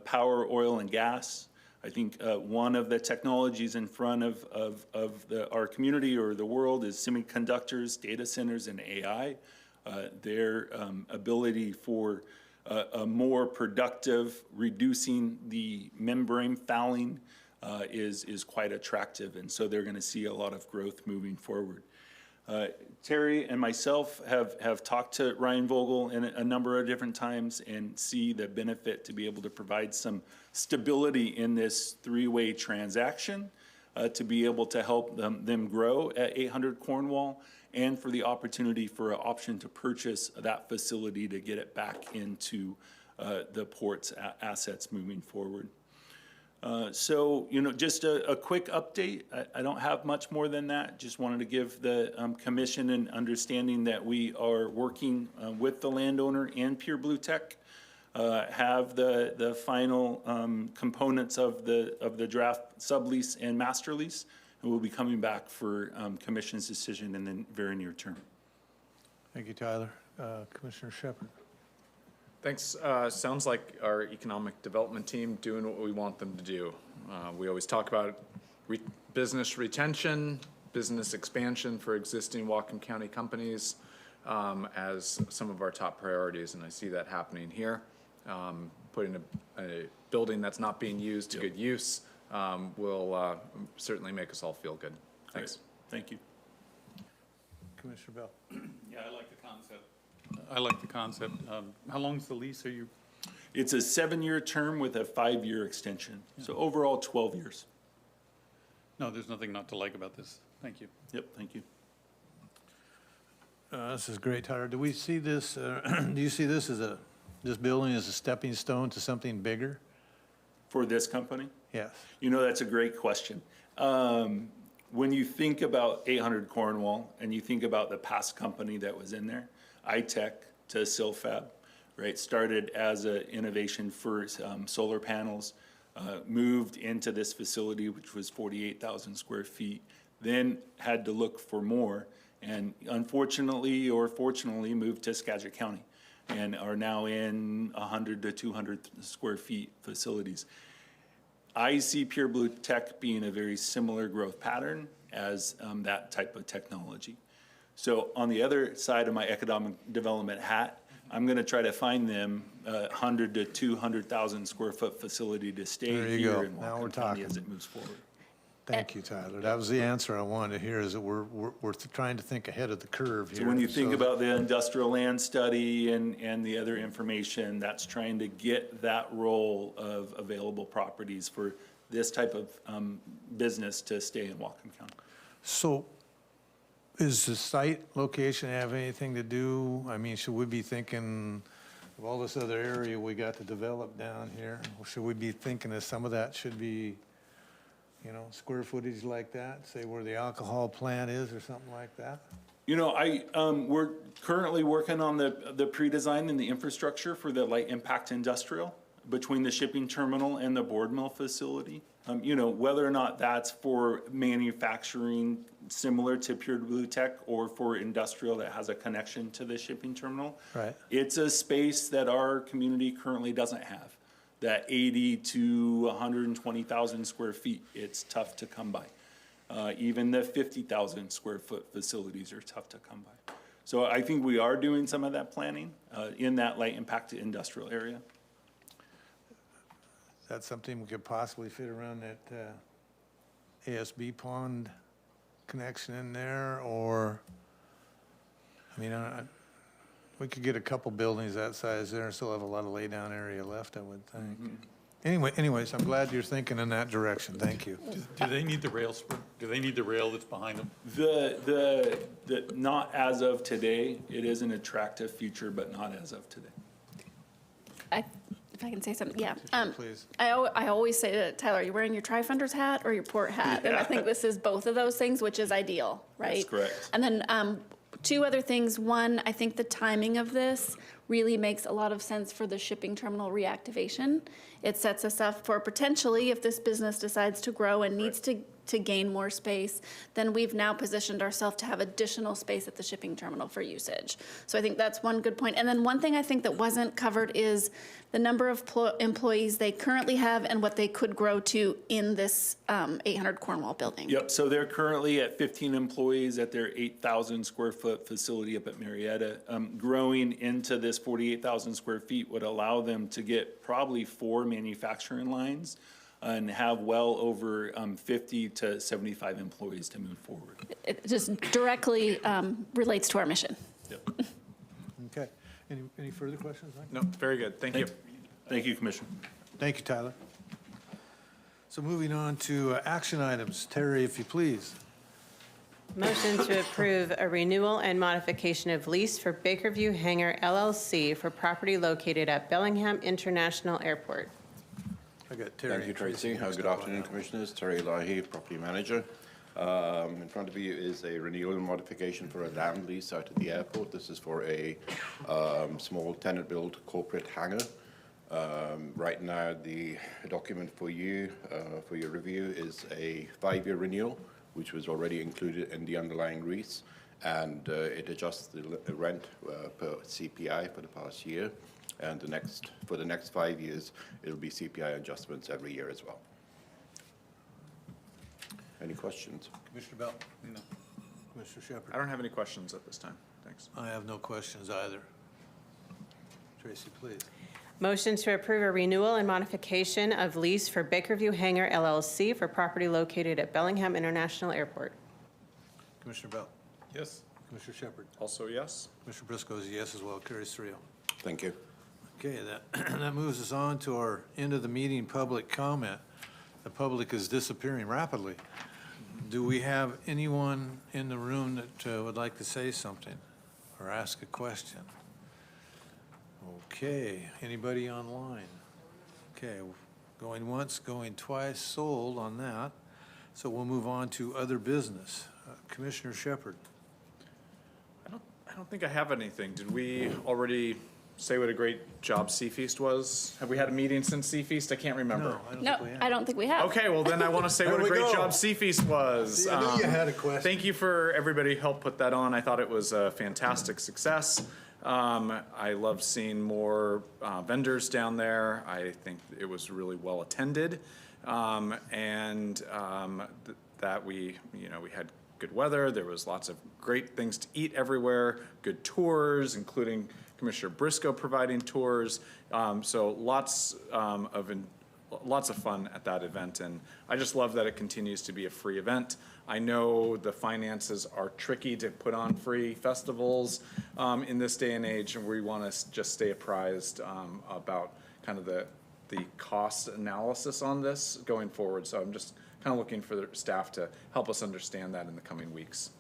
power, oil, and gas. I think one of the technologies in front of our community or the world is semiconductors, data centers, and AI. Their ability for a more productive, reducing the membrane fouling is quite attractive, and so they're going to see a lot of growth moving forward. Terry and myself have talked to Ryan Vogel a number of different times and see the benefit to be able to provide some stability in this three-way transaction to be able to help them grow at 800 Cornwall, and for the opportunity for an option to purchase that facility to get it back into the port's assets moving forward. So, you know, just a quick update. I don't have much more than that. Just wanted to give the commission an understanding that we are working with the landowner and Pure Blue Tech, have the final components of the draft sublease and master lease, and we'll be coming back for commission's decision in the very near term. Thank you, Tyler. Commissioner Shepard. Thanks. Sounds like our economic development team doing what we want them to do. We always talk about business retention, business expansion for existing Whatcom County companies as some of our top priorities, and I see that happening here. Putting a building that's not being used to good use will certainly make us all feel good. Thanks. Thank you. Commissioner Bell. Yeah, I like the concept. I like the concept. How long's the lease? Are you? It's a 7-year term with a 5-year extension. Yeah. So overall, 12 years. No, there's nothing not to like about this. Thank you. Yep, thank you. This is great, Tyler. Do we see this, do you see this as this building as a stepping stone to something bigger? For this company? Yes. You know, that's a great question. When you think about 800 Cornwall and you think about the past company that was in there, iTech to Silfab, right? Started as an innovation for solar panels, moved into this facility, which was 48,000 square feet, then had to look for more, and unfortunately or fortunately moved to Skagit County and are now in 100 to 200 square feet facilities. I see Pure Blue Tech being a very similar growth pattern as that type of technology. So on the other side of my economic development hat, I'm going to try to find them 100 to 200,000 square foot facility to stay here in Whatcom County as it moves forward. Thank you, Tyler. That was the answer I wanted to hear, is that we're trying to think ahead of the curve here. So when you think about the industrial land study and the other information, that's trying to get that role of available properties for this type of business to stay in Whatcom County. So is the site location have anything to do? I mean, should we be thinking of all this other area we got to develop down here? Or should we be thinking that some of that should be, you know, square footage like that, say where the alcohol plant is or something like that? You know, we're currently working on the pre-design and the infrastructure for the light impact industrial between the shipping terminal and the board mill facility. You know, whether or not that's for manufacturing similar to Pure Blue Tech or for industrial that has a connection to the shipping terminal. Right. It's a space that our community currently doesn't have. That 80 to 120,000 square feet, it's tough to come by. Even the 50,000 square foot facilities are tough to come by. So I think we are doing some of that planning in that light impact industrial area. That's something we could possibly fit around that ASB pond connection in there, or, I mean, we could get a couple buildings that size there and still have a lot of lay-down area left, I would think. Anyways, I'm glad you're thinking in that direction. Thank you. Do they need the rail spur? Do they need the rail that's behind them? Not as of today. It is an attractive feature, but not as of today. If I can say something, yeah. Please. I always say to Tyler, are you wearing your Tri-Funders hat or your port hat? And I think this is both of those things, which is ideal, right? That's correct. And then two other things. One, I think the timing of this really makes a lot of sense for the shipping terminal reactivation. It sets us up for potentially, if this business decides to grow and needs to gain more space, then we've now positioned ourselves to have additional space at the shipping terminal for usage. So I think that's one good point. And then one thing I think that wasn't covered is the number of employees they currently have and what they could grow to in this 800 Cornwall building. Yep, so they're currently at 15 employees at their 8,000 square foot facility up at Marietta. Growing into this 48,000 square feet would allow them to get probably 4 manufacturing lines and have well over 50 to 75 employees to move forward. It just directly relates to our mission. Yep. Okay. Any further questions, Mike? No, very good. Thank you. Thank you, Commissioner. Thank you, Tyler. So moving on to action items. Terry, if you please. Motion to approve a renewal and modification of lease for Bakerview Hangar LLC for property located at Bellingham International Airport. I got Terry. Thank you, Tracy. Good afternoon, Commissioners. Terry Lahi, Property Manager. In front of you is a renewal and modification for a land lease out at the airport. This is for a small tenant-built corporate hangar. Right now, the document for you, for your review, is a 5-year renewal, which was already included in the underlying lease, and it adjusts the rent per CPI for the past year. And for the next 5 years, it'll be CPI adjustments every year as well. Any questions? Commissioner Bell? No. Commissioner Shepard? I don't have any questions at this time. Thanks. I have no questions either. Tracy, please. Motion to approve a renewal and modification of lease for Bakerview Hangar LLC for property located at Bellingham International Airport. Commissioner Bell? Yes. Commissioner Shepard? Also yes. Commissioner Briscoe is a yes as well. Carries 3-0. Thank you. Okay, that moves us on to our end of the meeting public comment. The public is disappearing rapidly. Do we have anyone in the room that would like to say something or ask a question? Okay, anybody online? Okay, going once, going twice, sold on that. So we'll move on to other business. Commissioner Shepard. I don't think I have anything. Did we already say what a great job Seafeast was? Have we had a meeting since Seafeast? I can't remember. No, I don't think we have. Okay, well then I want to say what a great job Seafeast was. See, I knew you had a question. Thank you for everybody who helped put that on. I thought it was a fantastic success. I love seeing more vendors down there. I think it was really well attended, that we had good weather. There was lots of great things to eat everywhere. Good tours, including Commissioner Briscoe providing tours. So lots of fun at that event, and I just love that it continues to be a free event. I know the finances are tricky to put on free festivals in this day and age, and we want to just stay apprised about kind of the cost analysis on this going forward. So I'm just kind of looking for the staff to help us understand that in the coming weeks.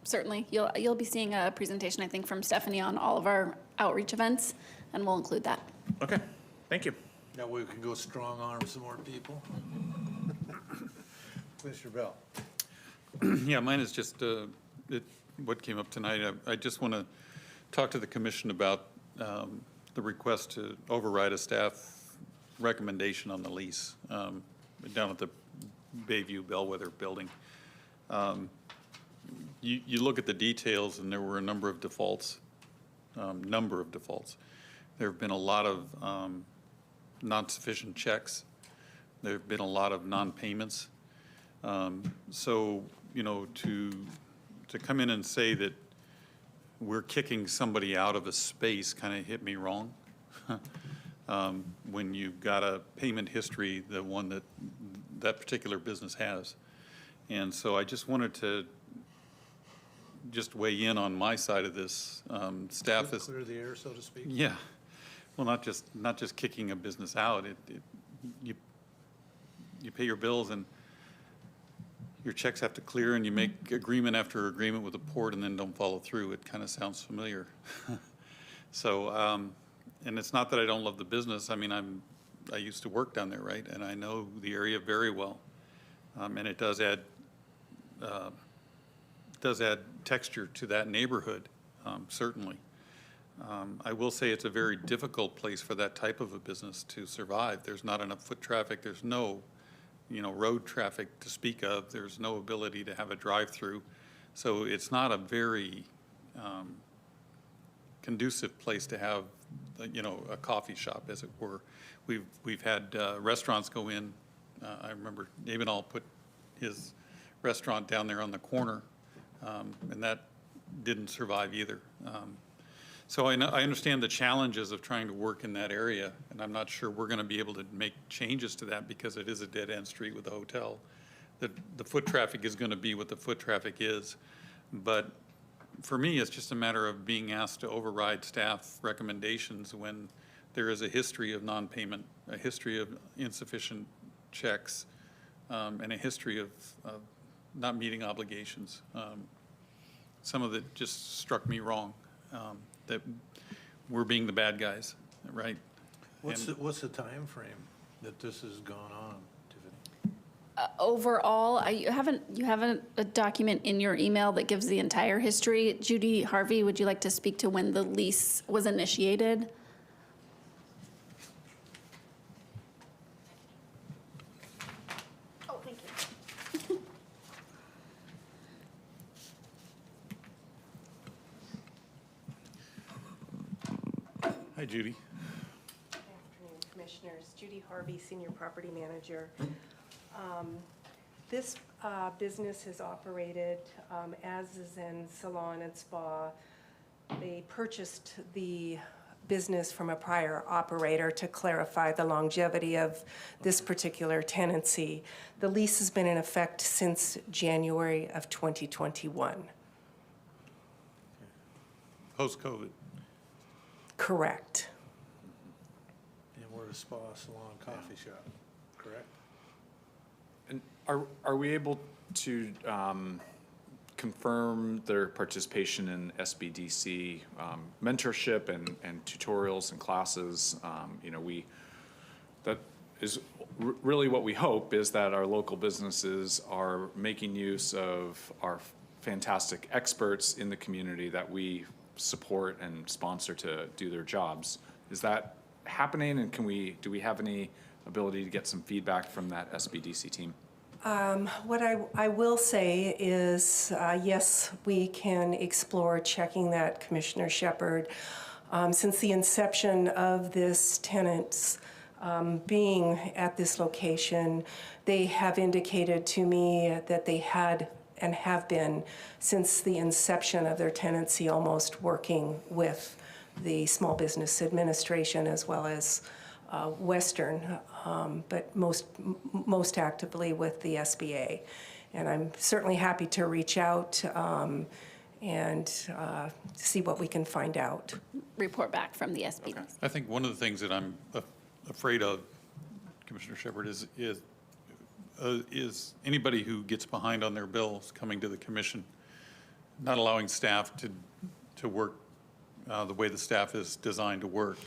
Certainly. You'll be seeing a presentation, I think, from Stephanie on all of our outreach events, and we'll include that. Okay, thank you. That way we can go strong arm some more people. Commissioner Bell. Yeah, mine is just what came up tonight. I just want to talk to the commission about the request to override a staff recommendation on the lease down at the Bayview Bellwether building. You look at the details, and there were a number of defaults. There have been a lot of not sufficient checks. There have been a lot of non-payments. So, to come in and say that we're kicking somebody out of a space kind of hit me wrong. When you've got a payment history, the one that particular business has. And so I just wanted to just weigh in on my side of this. Staff is, Clear the air, so to speak? yeah, well, not just kicking a business out. You pay your bills and your checks have to clear, and you make agreement after agreement with the port and then don't follow through. It kind of sounds familiar. So, and it's not that I don't love the business. I mean, I used to work down there, right? And I know the area very well. And it does add texture to that neighborhood, certainly. I will say it's a very difficult place for that type of a business to survive. There's not enough foot traffic. There's no, road traffic to speak of. There's no ability to have a drive-through. So it's not a very conducive place to have, a coffee shop, as it were. We've had restaurants go in. I remember David put his restaurant down there on the corner, and that didn't survive either. So I understand the challenges of trying to work in that area, and I'm not sure we're going to be able to make changes to that because it is a dead-end street with a hotel. The foot traffic is going to be what the foot traffic is. But for me, it's just a matter of being asked to override staff recommendations when there is a history of non-payment, a history of insufficient checks, and a history of not meeting obligations. Some of it just struck me wrong. That we're being the bad guys, right? What's the time frame that this has gone on, Tiffany? Overall, you haven't a document in your email that gives the entire history. Judy Harvey, would you like to speak to when the lease was initiated? Oh, thank you. Hi, Judy. Good afternoon, Commissioners. Judy Harvey, Senior Property Manager. This business has operated as a Zen Salon and Spa. They purchased the business from a prior operator to clarify the longevity of this particular tenancy. The lease has been in effect since January of 2021. Post-COVID. Correct. And we're a spa, salon, coffee shop, correct? And are we able to confirm their participation in SBDC mentorship and tutorials and classes? That is really what we hope, is that our local businesses are making use of our fantastic experts in the community that we support and sponsor to do their jobs. Is that happening, and do we have any ability to get some feedback from that SBDC team? What I will say is, yes, we can explore checking that, Commissioner Shepard. Since the inception of this tenant's being at this location, they have indicated to me that they had and have been, since the inception of their tenancy, almost working with the Small Business Administration as well as Western, but most actively with the SBA. And I'm certainly happy to reach out and see what we can find out. Report back from the SBD. Okay. I think one of the things that I'm afraid of, Commissioner Shepard, is anybody who gets behind on their bills coming to the commission, not allowing staff to work the way the staff is designed to work.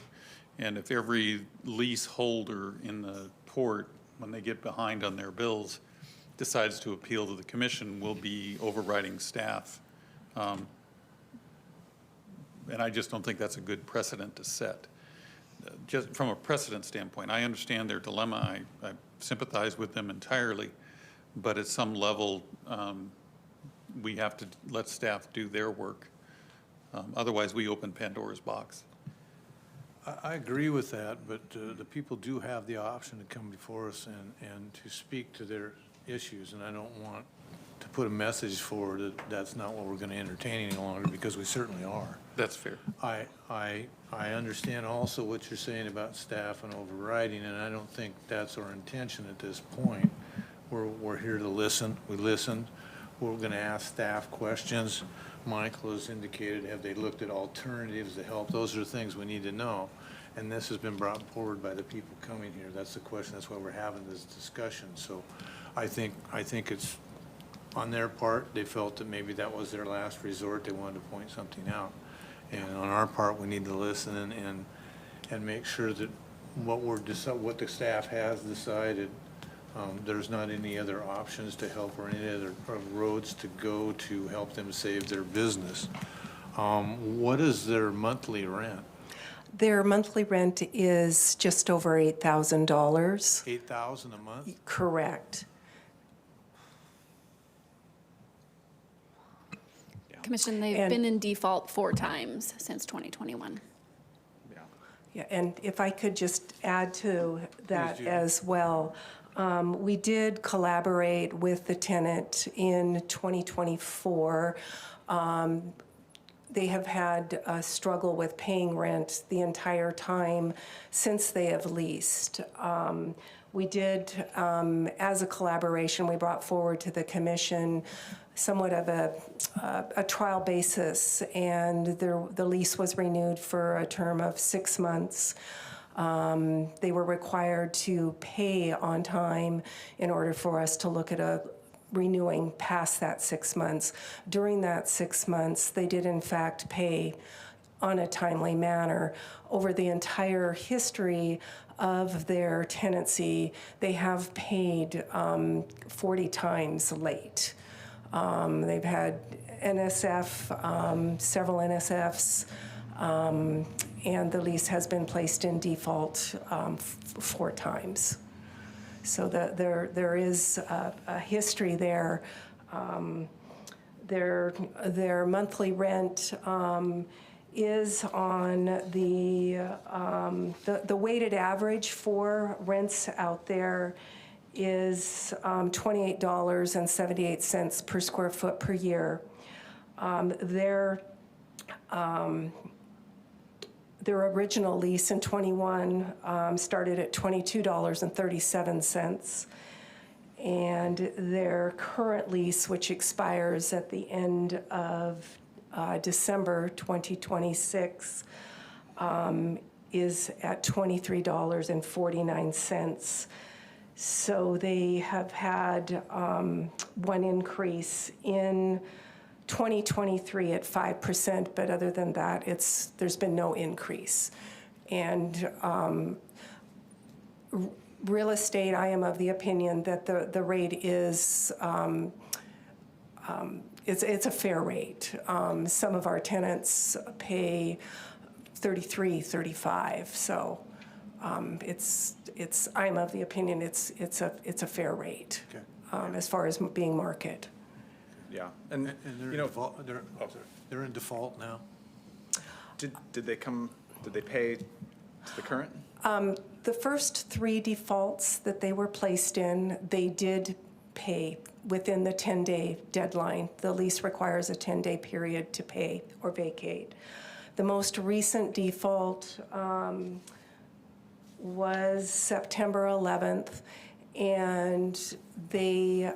And if every leaseholder in the port, when they get behind on their bills, decides to appeal to the commission, we'll be overriding staff. And I just don't think that's a good precedent to set. Just from a precedent standpoint, I understand their dilemma. I sympathize with them entirely, but at some level, we have to let staff do their work. Otherwise, we open Pandora's box. I agree with that, but the people do have the option to come before us and to speak to their issues, and I don't want to put a message forward that that's not what we're going to entertain any longer, because we certainly are. That's fair. I understand also what you're saying about staff and overriding, and I don't think that's our intention at this point. We're here to listen. We listened. We're going to ask staff questions. Michael has indicated, have they looked at alternatives to help? Those are things we need to know. And this has been brought forward by the people coming here. That's the question. That's why we're having this discussion. So I think it's on their part. They felt that maybe that was their last resort. They wanted to point something out. And on our part, we need to listen and make sure that what the staff has decided, there's not any other options to help or any other roads to go to help them save their business. What is their monthly rent? Their monthly rent is just over $8,000. $8,000 a month? Correct. Commission, they've been in default 4 times since 2021. Yeah, and if I could just add to that Please do. as well. We did collaborate with the tenant in 2024. They have had a struggle with paying rent the entire time since they have leased. We did, as a collaboration, we brought forward to the commission somewhat of a trial basis, and the lease was renewed for a term of 6 months. They were required to pay on time in order for us to look at renewing past that 6 months. During that 6 months, they did in fact pay on a timely manner. Over the entire history of their tenancy, they have paid 40 times late. They've had NSF, several NSFs, and the lease has been placed in default 4 times. So there is a history there. Their monthly rent is on the weighted average for rents out there is $28.78 per square foot per year. Their original lease in 21 started at $22.37, and their current lease, which expires at the end of December 2026, is at $23.49. So they have had one increase in 2023 at 5%, but other than that, there's been no increase. And real estate, I am of the opinion that the rate is it's a fair rate. Some of our tenants pay $33, $35, so I'm of the opinion it's a fair rate as far as being market. Yeah, And they're in default now? Did they pay to the current? The first 3 defaults that they were placed in, they did pay within the 10-day deadline. The lease requires a 10-day period to pay or vacate. The most recent default was September 11th, and they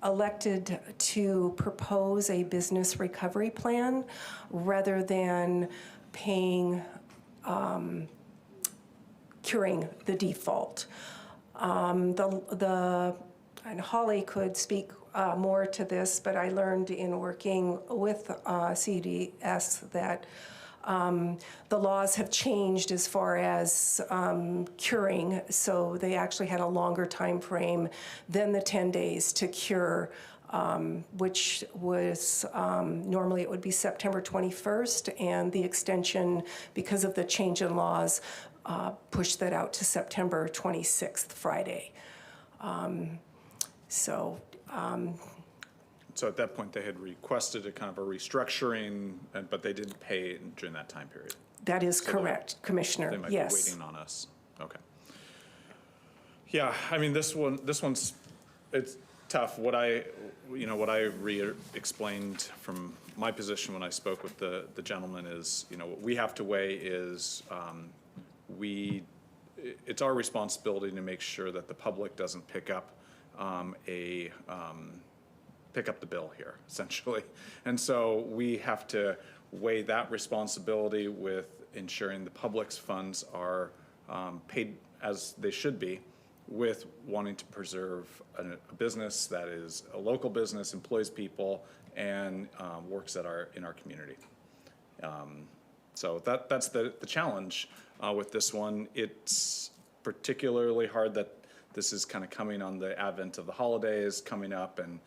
elected to propose a business recovery plan rather than paying, curing the default. And Holly could speak more to this, but I learned in working with CDS that the laws have changed as far as curing, so they actually had a longer time frame than the 10 days to cure, which was normally it would be September 21st, and the extension, because of the change in laws, pushed that out to September 26th, Friday. So at that point, they had requested a kind of a restructuring, but they didn't pay during that time period. that is correct, Commissioner, They might yes. be waiting on us. Okay. Yeah, I mean, it's tough. What I explained from my position when I spoke with the gentleman is, what we have to weigh is it's our responsibility to make sure that the public doesn't pick up pick up the bill here, essentially. And so we have to weigh that responsibility with ensuring the public's funds are paid as they should be, with wanting to preserve a business that is a local business, employs people, and works in our community. So that's the challenge with this one. It's particularly hard that this is kind of coming on the advent of the holidays coming up, and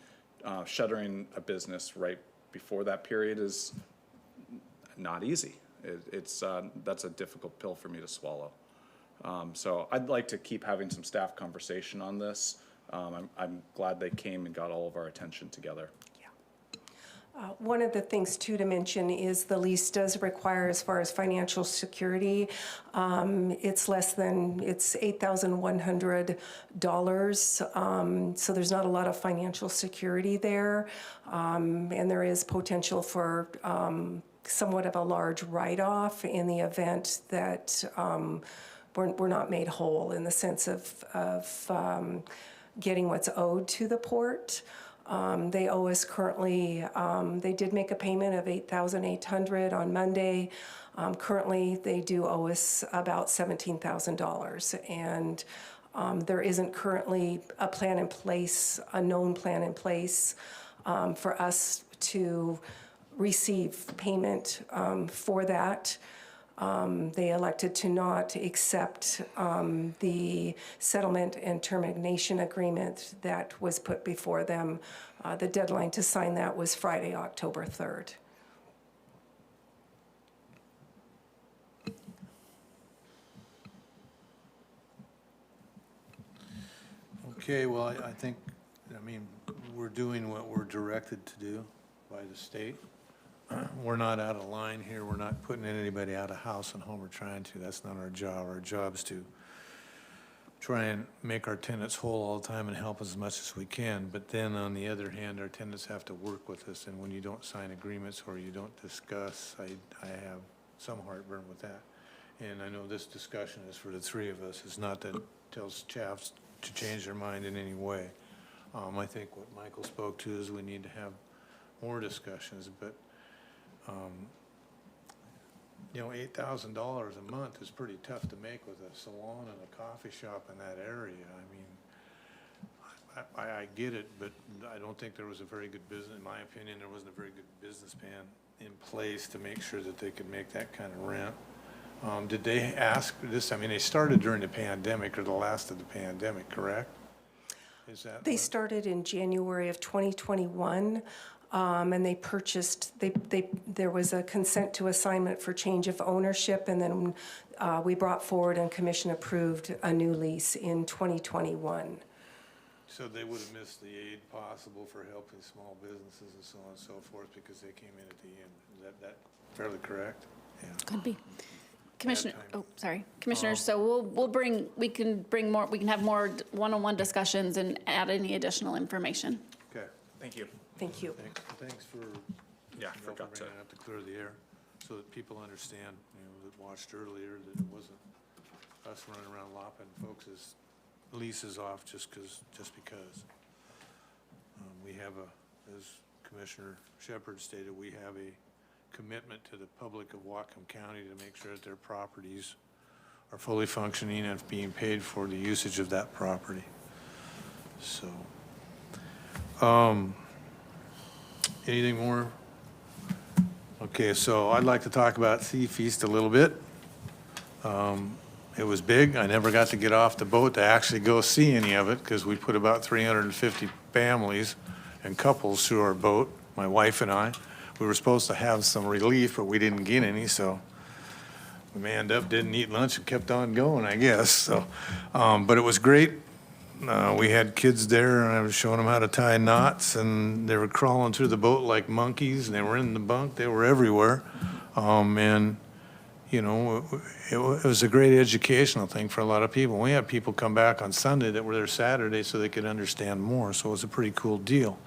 shuttering a business right before that period is not easy. That's a difficult pill for me to swallow. So I'd like to keep having some staff conversation on this. I'm glad they came and got all of our attention together. One of the things too to mention is the lease does require, as far as financial security, it's $8,100. So there's not a lot of financial security there, and there is potential for somewhat of a large write-off in the event that we're not made whole in the sense of getting what's owed to the port. They owe us currently, they did make a payment of $8,800 on Monday. Currently, they do owe us about $17,000. And there isn't currently a plan in place, a known plan in place for us to receive payment for that. They elected to not accept the settlement and termination agreement that was put before them. The deadline to sign that was Friday, October 3rd. Okay, well, I think, we're doing what we're directed to do by the state. We're not out of line here. We're not putting anybody out of house and home. We're trying to. That's not our job. Our job is to try and make our tenants whole all the time and help as much as we can. But then on the other hand, our tenants have to work with us. And when you don't sign agreements or you don't discuss, I have some heartburn with that. And I know this discussion is for the three of us. It's not that tells chaffs to change their mind in any way. I think what Michael spoke to is we need to have more discussions, but $8,000 a month is pretty tough to make with a salon and a coffee shop in that area. I get it, but I don't think there was a very good business, in my opinion, there wasn't a very good business plan in place to make sure that they could make that kind of rent. Did they ask this? They started during the pandemic or the last of the pandemic, correct? Is that They started in January of 2021. And they purchased, there was a consent to assignment for change of ownership, and then we brought forward and commission approved a new lease in 2021. So they would have missed the aid possible for helping small businesses and so on and so forth because they came in at the end. Is that fairly correct? Yeah. Could be. Commissioner, Commissioners, so we can have more one-on-one discussions and add any additional information. Okay. Thank you. Thank you. Thanks for forgot to have to clear the air so that people understand, that watched earlier, that it wasn't us running around lopping folks' leases off just because. We have as Commissioner Shepard stated, we have a commitment to the public of Whatcom County to make sure that their properties are fully functioning and being paid for the usage of that property. So, anything more? Okay, so I'd like to talk about Sea Feast a little bit. It was big. I never got to get off the boat to actually go see any of it because we put about 350 families and couples through our boat, my wife and I. We were supposed to have some relief, but we didn't get any, so we manned up, didn't eat lunch, and kept on going, I guess. So, but it was great. We had kids there, and I was showing them how to tie knots, and they were crawling through the boat like monkeys, and they were in the bunk. They were everywhere. And, it was a great educational thing for a lot of people. We had people come back on Sunday that were there Saturday so they could understand more, so it was a pretty cool deal.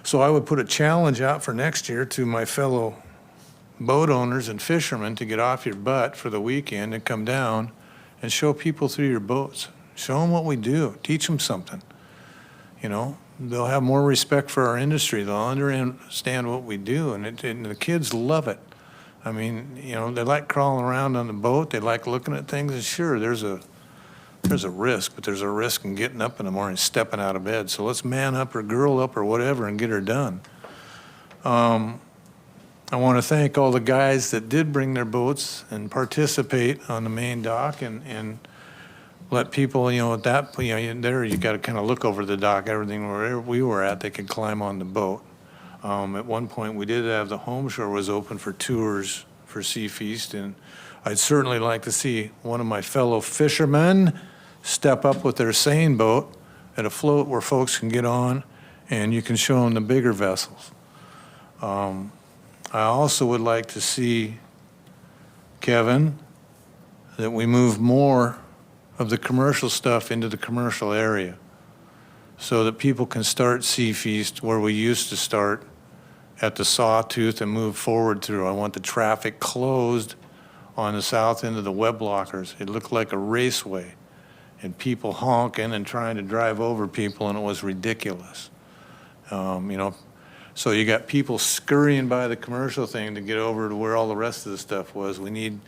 So I would put a challenge out for next year to my fellow boat owners and fishermen to get off your butt for the weekend and come down and show people through your boats. Show them what we do. Teach them something. they'll have more respect for our industry. They'll understand what we do, and the kids love it. I mean, you know, they like crawling around on the boat. They like looking at things. And sure, there's a risk, but there's a risk in getting up in the morning, stepping out of bed. So let's man up or girl up or whatever and get her done. I want to thank all the guys that did bring their boats and participate on the main dock and let people, you know, at that, you know, there you got to kind of look over the dock, everything wherever we were at, they could climb on the boat. At one point, we did have the home shore was open for tours for Sea Feast, and I'd certainly like to see one of my fellow fishermen step up with their seine boat at a float where folks can get on and you can show them the bigger vessels. I also would like to see, Kevin, that we move more of the commercial stuff into the commercial area so that people can start Sea Feast where we used to start at the Sawtooth and move forward through. I want the traffic closed on the south end of the web blockers. It looked like a raceway and people honking and trying to drive over people, and it was ridiculous. You know, so you got people scurrying by the commercial thing to get over to where all the rest of the stuff was. We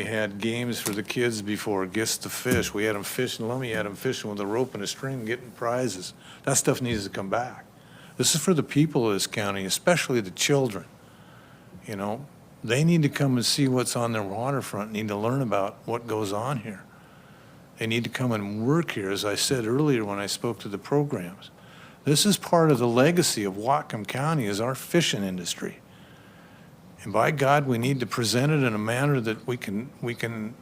had games for the kids before, Guess the Fish. We had them fishing, Lummy had them fishing with a rope and a string, getting prizes. That stuff needs to come back. This is for the people of this county, especially the children. You know, they need to come and see what's on their waterfront, need to learn about what goes on here. They need to come and work here, as I said earlier when I spoke to the programs. This is part of the legacy of Whatcom County is our fishing industry. And by God, we need to present it in a manner that we can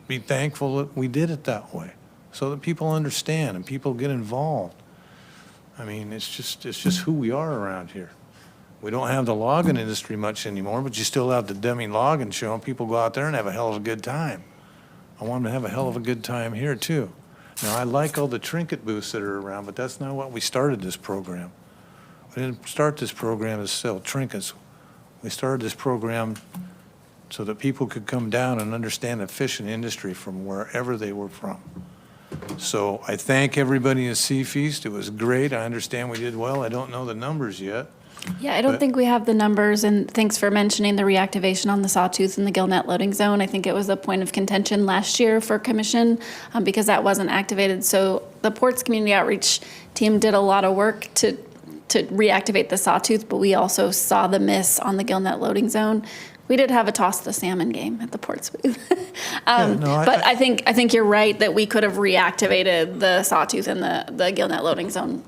be thankful that we did it that way so that people understand and people get involved. I mean, it's just who we are around here. We don't have the logging industry much anymore, but you still have the Deming Logging Show, and people go out there and have a hell of a good time. I want them to have a hell of a good time here, too. Now, I like all the trinket booths that are around, but that's not what we started this program. We didn't start this program to sell trinkets. We started this program so that people could come down and understand the fishing industry from wherever they were from. So I thank everybody in Sea Feast. It was great. I understand we did well. I don't know the numbers yet. Yeah, I don't think we have the numbers, and thanks for mentioning the reactivation on the Sawtooth and the Gillnet loading zone. I think it was a point of contention last year for commission because that wasn't activated. So the Ports Community Outreach team did a lot of work to reactivate the Sawtooth, but we also saw the miss on the Gillnet loading zone. We did have a toss the salmon game at the Ports booth. But I think you're right that we could have reactivated the Sawtooth and the Gillnet loading zone.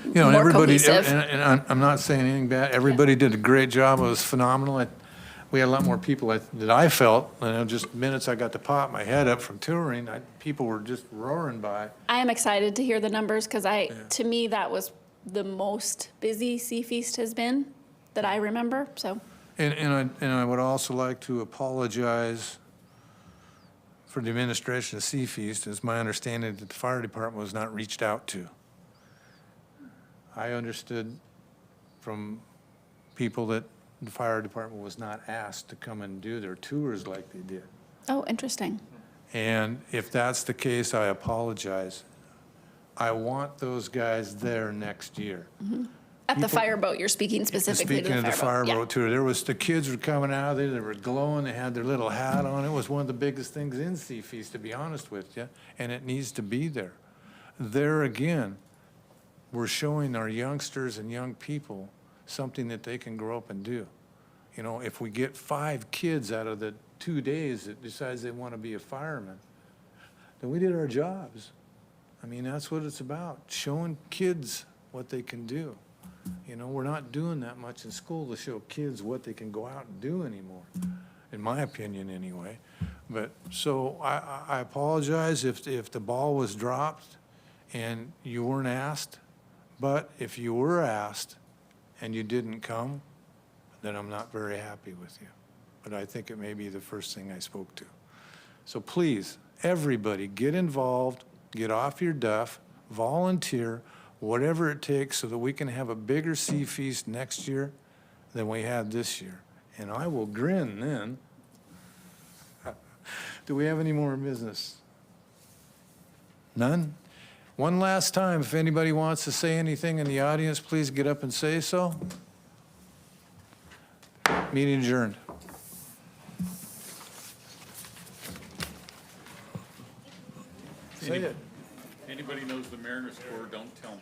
You know, and more everybody, cohesive. and I'm not saying anything bad. Everybody did a great job. It was phenomenal. We had a lot more people that I felt, you know, just minutes I got to pop my head up from touring, people were just roaring by. I am excited to hear the numbers because to me, that was the most busy Sea Feast has been that I remember, so. And I would also like to apologize for the administration of Sea Feast. It's my understanding that the fire department was not reached out to. I understood from people that the fire department was not asked to come and do their tours like they did. Oh, interesting. And if that's the case, I apologize. I want those guys there next year. Mm-hmm. At the fireboat, you're speaking specifically Speaking of the to the fireboat. fireboat tour, the kids were coming out of there, they were glowing, they had their little hat on. It was one of the biggest things in Sea Feast, to be honest with you, and it needs to be there. There again, we're showing our youngsters and young people something that they can grow up and do. You know, if we get 5 kids out of the 2 days that decides they want to be a fireman, then we did our jobs. I mean, that's what it's about, showing kids what they can do. You know, we're not doing that much in school to show kids what they can go out and do anymore, in my opinion anyway. But so I apologize if the ball was dropped and you weren't asked. But if you were asked and you didn't come, then I'm not very happy with you. But I think it may be the first thing I spoke to. So please, everybody, get involved, get off your duff, volunteer, whatever it takes so that we can have a bigger Sea Feast next year than we had this year. And I will grin then. Do we have any more business? None? One last time, if anybody wants to say anything in the audience, please get up and say so. Meeting adjourned. Say it. Anybody knows the Mariners score, don't tell me.